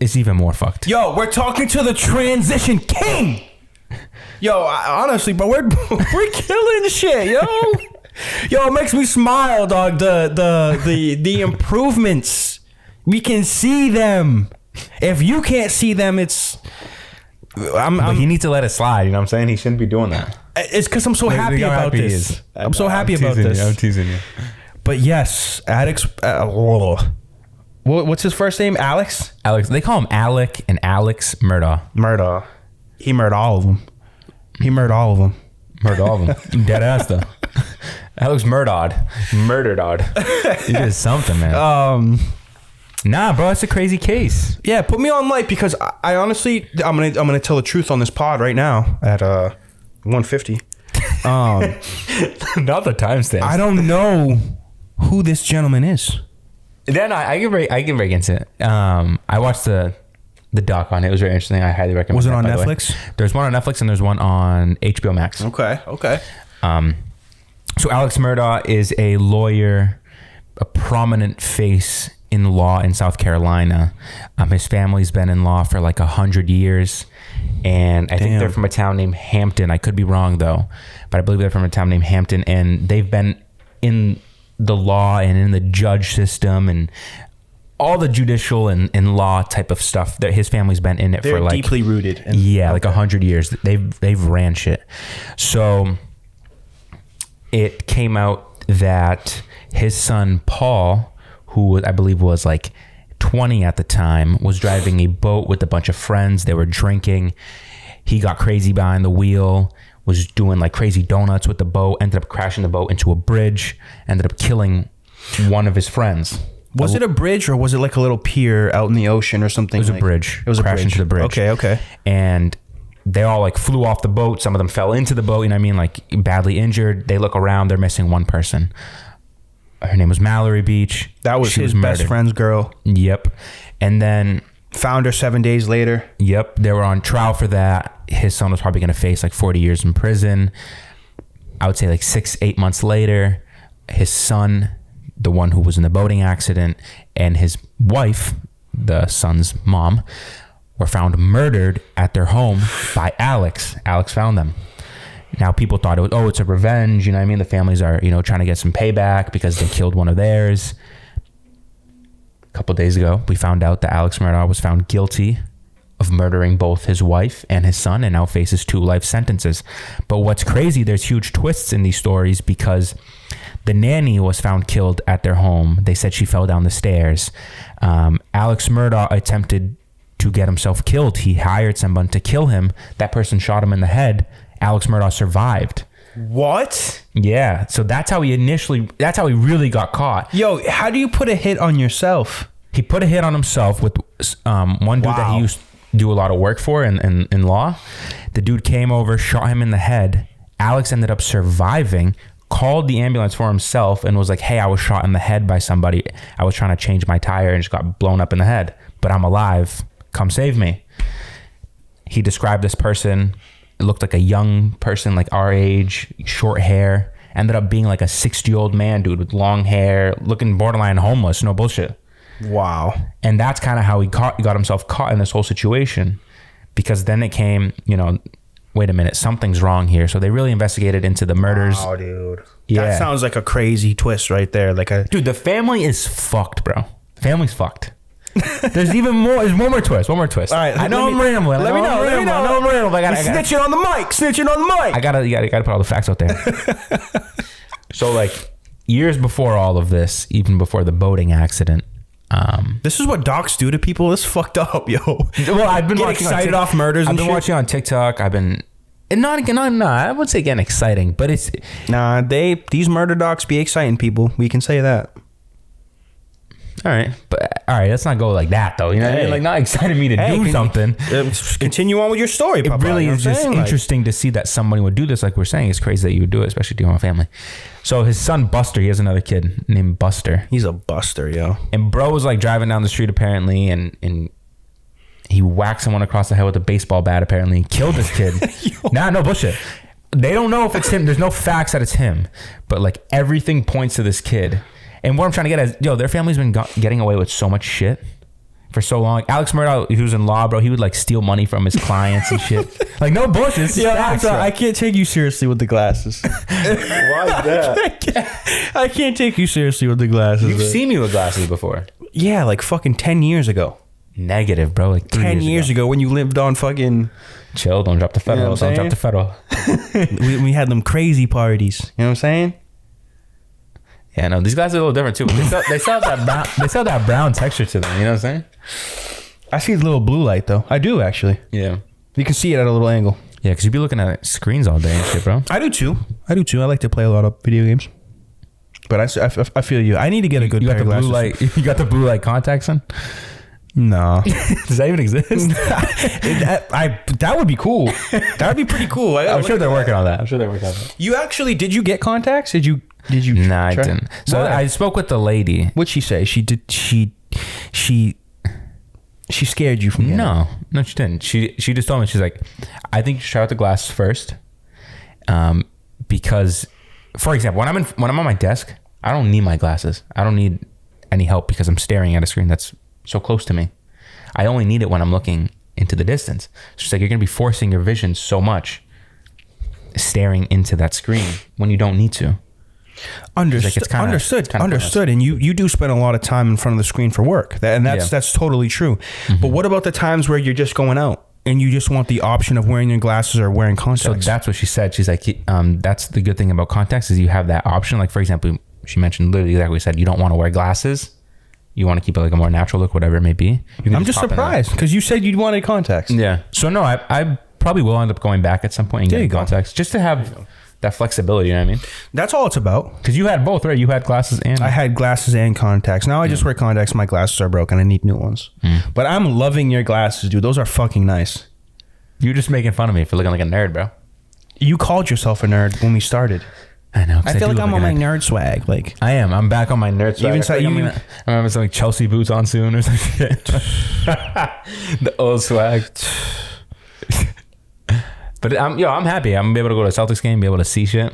It's even more fucked. Yo, we're talking to the transition king. Yo, honestly, but we're killing shit, yo. Yo, it makes me smile, dog. The improvements, we can see them. If you can't see them, but he needs to let it slide. You know what I'm saying? He shouldn't be doing that. It's because I'm so happy about this. I'm so happy about this. I'm teasing you. But yes, Alex. What's his first name? Alex? Alex. They call him Alec and Alex Murdaugh. Murdaugh. He murdered all of them. Murdered all of them. Dead ass though. Alex murdered odd. He did something, man. Nah, bro, it's a crazy case. Yeah, put me on light because I honestly, I'm gonna tell the truth on this pod right now at 1:50. Not the timestamp. I don't know who this gentleman is. Then I get very against it. I watched the the doc on it. It was very interesting. I highly recommend. Was it that, on by the way. Netflix? There's one on Netflix and there's one on HBO Max. Okay. So Alex Murdaugh is a lawyer, a prominent face in law in South Carolina. His family's been in law for like 100 years. And I think they're from a town named Hampton. I could be wrong though, but I believe they're from a town named Hampton, and they've been in the law and in the judge system and all the judicial and law type of stuff. That his family's been in it for like deeply rooted. Like 100 years. They've ran shit. So it came out that his son Paul, who I believe was like 20 at the time, was driving a boat with a bunch of friends. They were drinking. He got crazy behind the wheel, was doing like crazy donuts with the boat, ended up crashing the boat into a bridge, ended up killing one of his friends. Was it a bridge or was it like a little pier out in the ocean or something? It was a bridge. It was crashed into the bridge. Okay. And they all like flew off the boat. Some of them fell into the boat, you know what I mean? Like badly injured. They look around, they're missing one person. Her name was Mallory Beach. That was his best friend's girl. Yep. And then found her 7 days later. Yep. They were on trial for that. His son was probably going to face like 40 years in prison. I would say like 6-8 months later, his son, the one who was in the boating accident, and his wife, the son's mom, were found murdered at their home by Alex. Alex found them. Now people thought it's a revenge, you know what I mean? The families are, trying to get some payback because they killed one of theirs. A couple days ago, we found out that Alex Murdaugh was found guilty of murdering both his wife and his son and now faces 2 life sentences. But what's crazy, there's huge twists in these stories because the nanny was found killed at their home. They said she fell down the stairs. Alex Murdaugh attempted to get himself killed. He hired someone to kill him. That person shot him in the head. Alex Murdaugh survived. What? Yeah. So that's how he really got caught. Yo, how do you put a hit on yourself? He put a hit on himself with one dude that he used to do a lot of work for in law. The dude came over, shot him in the head. Alex ended up surviving, called the ambulance for himself and was like, hey, I was shot in the head by somebody. I was trying to change my tire and just got blown up in the head, but I'm alive. Come save me. He described this person. It looked like a young person, like our age, short hair. Ended up being like a 60-year-old man, dude, with long hair, looking borderline homeless. No bullshit. Wow. And that's kind of how he got himself caught in this whole situation. Because then it came, wait a minute, something's wrong here. So they really investigated into the murders. Wow, dude. Yeah. That sounds like a crazy twist right there. Dude, the family is fucked, bro. The family's fucked. There's even more. There's one more twist. All right. I know I'm rambling. Let me know. Snitching on the mic. I gotta put all the facts out there. So like years before all of this, even before the boating accident, this is what docs do to people. It's fucked up, yo. Well, I've been watching excited off murders. I've been watching on TikTok. I've been I wouldn't say getting exciting, but it's these murder docs be exciting people. We can say that. All right, let's not go like that though. You know, like not exciting me to do something. Continue on with your story. It Papa, really is just interesting to see that somebody would do this. Like we're saying, it's crazy that you would do it, especially to your own family. So his son Buster, he has another kid named Buster. He's a buster, yo. And bro was like driving down the street apparently, and he whacked someone across the head with a baseball bat. Apparently, and killed this kid. No bullshit. They don't know if it's him. There's no facts that it's him, but like everything points to this kid. And what I'm trying to get at is, their family's been getting away with so much shit for so long. Alex Murdaugh, who's in law, bro, he would like steal money from his clients and shit. Like no bullshit. I can't take you seriously with the glasses. Why is that? I can't take you seriously with the glasses. You've seen me with glasses before. Yeah, like fucking 10 years ago. Negative, bro. Like 10 years ago when you lived on fucking... Chill, don't drop the federal. Don't drop the federal. we had them crazy parties. You know what I'm saying? Yeah, no, these guys are a little different too. But they still have that brown texture to them. You know what I'm saying? I see the little blue light though. I do actually. Yeah. You can see it at a little angle. Yeah, because you be looking at screens all day and shit, bro. I do too. I like to play a lot of video games. But I feel you. I need to get a good pair of glasses. You got the blue light contacts in? No. Does that even exist? That would be cool. That would be pretty cool. I'm sure they're working on that. You actually, did you get contacts? Did you? Nah, I didn't. So I spoke with the lady. What'd she say? She She scared you from getting it. No, she didn't. She just told me, she's like, I think you should try out the glasses first. Because, for example, when I'm on my desk, I don't need my glasses. I don't need any help because I'm staring at a screen that's so close to me. I only need it when I'm looking into the distance. She's like, you're going to be forcing your vision so much staring into that screen when you don't need to. Understood. And you do spend a lot of time in front of the screen for work. That's totally true. Mm-hmm. But what about the times where you're just going out and you just want the option of wearing your glasses or wearing contacts? So that's what she said. She's like, that's the good thing about contacts is you have that option. Like, for example, she mentioned literally exactly what we said. You don't want to wear glasses. You want to keep it like a more natural look, whatever it may be. I'm just surprised because you said you wanted contacts. Yeah. So no, I probably will end up going back at some point and getting contacts just to have that flexibility, you know what I mean? That's all it's about. Because you had both, right? You had glasses and... I had glasses and contacts. Now I just wear contacts. My glasses are broken. I need new ones. But I'm loving your glasses, dude. Those are fucking nice. You were just making fun of me for looking like a nerd, bro. You called yourself a nerd when we started. I know. I feel like I'm on my nerd swag. Like I am. I'm back on my nerd swag. Even I'm having some like Chelsea boots on soon or some shit. The old swag. But I'm happy. I'm gonna be able to go to a Celtics game, be able to see shit.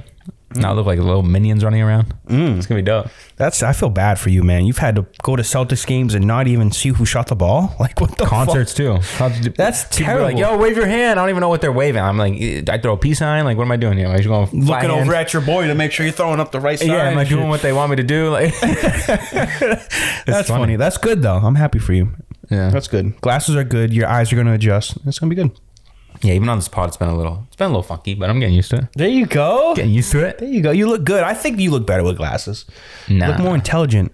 Not look like little minions running around. It's gonna be dope. I feel bad for you, man. You've had to go to Celtics games and not even see who shot the ball. Like what the concerts fuck? Too. That's terrible. Like, yo, wave your hand. I don't even know what they're waving. I'm like, I throw a peace sign. Like, what am I doing here? Am I just going looking over at your boy to make sure you're throwing up the right side? Yeah, am I doing what they want me to do? Like, that's funny. That's good though. I'm happy for you. Yeah, that's good. Glasses are good. Your eyes are gonna adjust. It's gonna be good. Yeah, even on this pod, it's been a little funky, but I'm getting used to it. There you go. Getting used to it. There you go. You look good. I think you look better with glasses. Nah. You look more intelligent.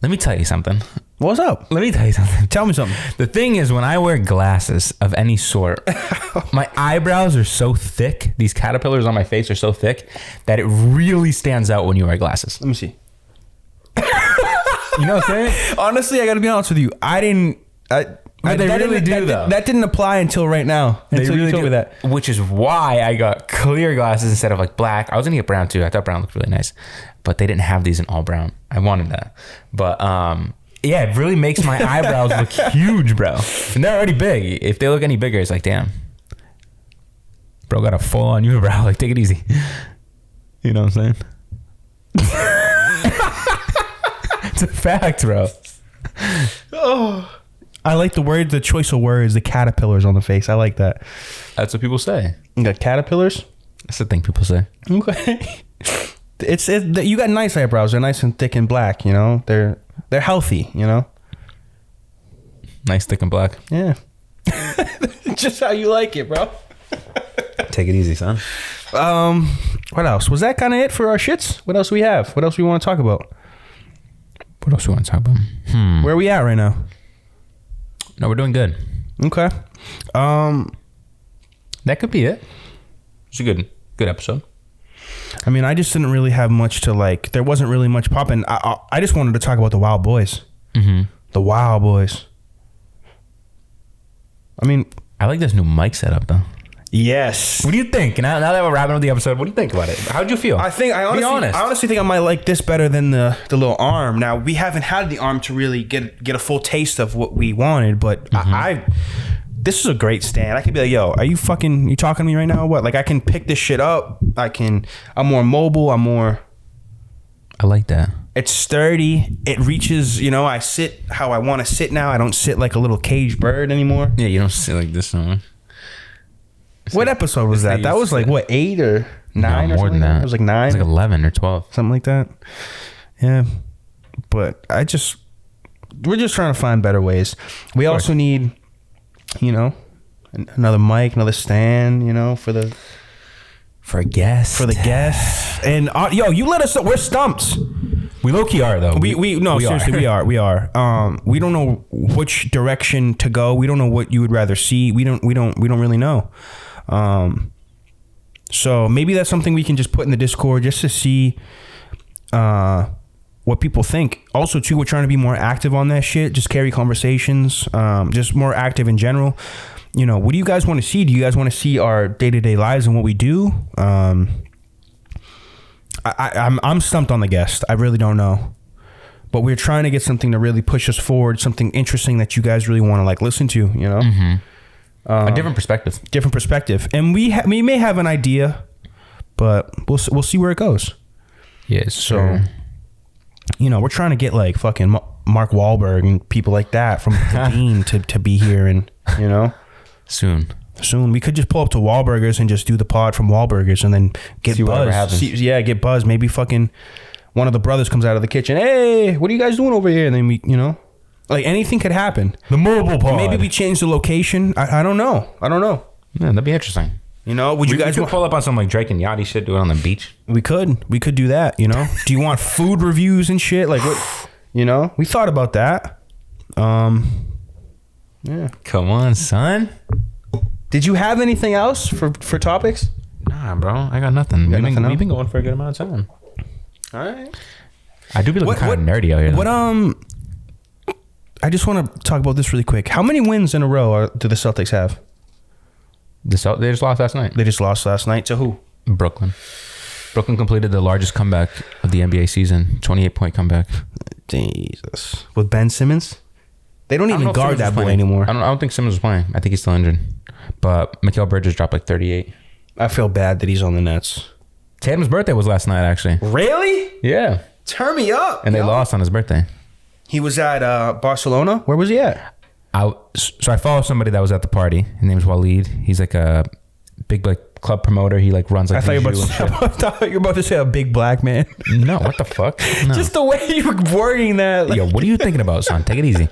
Let me tell you something. What's up? Let me tell you something. Tell me something. The thing is, when I wear glasses of any sort, my eyebrows are so thick. These caterpillars on my face are so thick that it really stands out when you wear glasses. Let me see. You know what I'm saying? Honestly, I got to be honest with you. But they really do, though. That didn't apply until right now. They until really you told do. me that. Which is why I got clear glasses instead of like black. I was gonna get brown too. I thought brown looked really nice, but they didn't have these in all brown. I wanted that, but yeah, it really makes my eyebrows look huge, bro. And they're already big. If they look any bigger, it's like, damn, bro, got a full on unibrow. Like, take it easy. You know what I'm saying? It's a fact, bro. Oh. I like the choice of words, the caterpillars on the face. I like that. That's what people say. You got caterpillars? That's the thing people say. Okay. You got nice eyebrows. They're nice and thick and black, you know? They're healthy, you know? Nice, thick, and black. Yeah. Just how you like it, bro. Take it easy, son. What else? Was that kind of it for our shits? What else we have? What else we want to talk about? Where are we at right now? No, we're doing good. Okay. That could be it. It's a good episode. I mean, I just didn't really have much to like. There wasn't really much popping. I just wanted to talk about the Wild Boys. Mm-hmm. The Wild Boys. I mean, I like this new mic setup though. Yes. What do you think? Now that we're wrapping up the episode, what do you think about it? How'd you feel? I honestly think I might like this better than the little arm. Now, we haven't had the arm to really get a full taste of what we wanted, but this is a great stand. I could be like, yo, you talking to me right now? What? Like, I can pick this shit up. I'm more mobile. I like that. It's sturdy. It reaches, I sit how I want to sit now. I don't sit like a little caged bird anymore. Yeah, you don't sit like this no more. What episode was that? That was like, what, 8 or 9 or something? More than that. It was like 9? It was like 11 or 12. Something like that. Yeah. But we're just trying to find better ways. We also need, another mic, another stand, for a guest. For the guests. And, you let us know. We're stumped. We low-key are, though. Seriously, we are. We are. We don't know which direction to go. We don't know what you would rather see. We don't really know. So maybe that's something we can just put in the Discord just to see what people think. Also, too, we're trying to be more active on that shit. Just carry conversations. Just more active in general. What do you guys want to see? Do you guys want to see our day-to-day lives and what we do? I'm stumped on the guest. I really don't know. but we're trying to get something to really push us forward, something interesting that you guys really want to like listen to, you know? A different perspective. Different perspective. And we may have an idea, but we'll see where it goes. Yes. So, you know, we're trying to get like fucking Mark Wahlberg and people like that from the Dean to be here, and, you know, soon we could just pull up to Wahlburgers and just do the pod from Wahlburgers and then get buzz. Get buzz. Maybe fucking one of the brothers comes out of the kitchen. Hey, what are you guys doing over here? And then we, you know, like anything could happen. The mobile pod. Maybe we change the location. I don't know. Yeah, that'd be interesting. You know, would you guys pull up on some like Drake and Yachty shit, do it on the beach? We could do that, you know? Do you want food reviews and shit? Like what, you know? We thought about that. Yeah. Come on, son. Did you have anything else for topics? Nah, bro. I got nothing. We've been going for a good amount of time. All right. I do be looking kind of nerdy out here. What I just want to talk about this really quick. How many wins in a row do the Celtics have? They just lost last night. They just lost last night to who? Brooklyn. Brooklyn completed the largest comeback of the NBA season. 28-point comeback. Jesus. With Ben Simmons? They don't even guard that boy anymore. I don't think Simmons was playing. I think he's still injured. But Mikal Bridges dropped like 38. I feel bad that he's on the Nets. Tatum's birthday was last night, actually. Really? Yeah. Turn me up. And they lost on his birthday. He was at Barcelona. Where was he at? So I follow somebody that was at the party. His name is Waleed. He's like a big like club promoter. He like runs like. I thought you were about to say a big black man. No, what the fuck? No. Just the way you were wording that. Yo, what are you thinking about, son? Take it easy.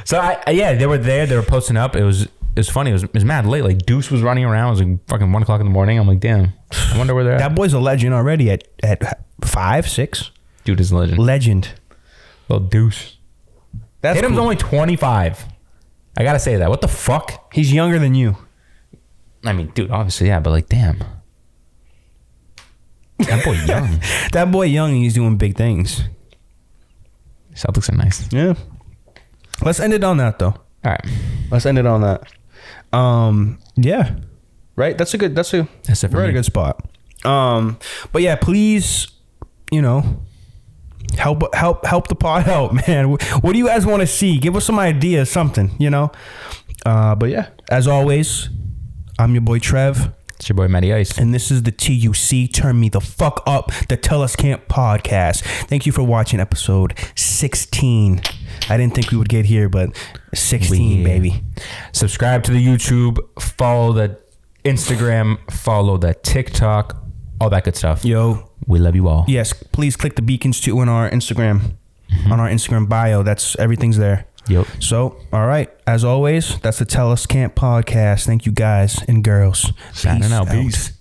So they were there. They were posting up. It was funny. It was mad late. Like Deuce was running around. It was like fucking 1 o'clock in the morning. I'm like, damn. I wonder where they're at. That boy's a legend already at 5, 6. Dude is a legend. Legend. Well, Deuce. Tatum's cool. only 25. I gotta say that. What the fuck? He's younger than you. I mean, dude, obviously, yeah, but like, damn. That boy young. That boy young and he's doing big things. Celtics are nice. Yeah. Let's end it on that, though. All right. Let's end it on that. Yeah. Right? That's a very good spot. But yeah, please, you know, help the pod out, man. What do you guys want to see? Give us some ideas, something, you know? But yeah, as always, I'm your boy Trev. It's your boy Matty Ice. And this is the TUC, Turn Me the Fuck Up, the Tell Us Can't podcast. Thank you for watching episode 16. I didn't think we would get here, but 16, baby. Subscribe to the YouTube, follow the Instagram, follow the TikTok, all that good stuff. Yo. We love you all. Yes, please click the beacons too on our Instagram, on our Instagram bio. Everything's there. Yep. So, all right. As always, that's the Tell Us Can't podcast. Thank you guys and girls. Signing out. Peace.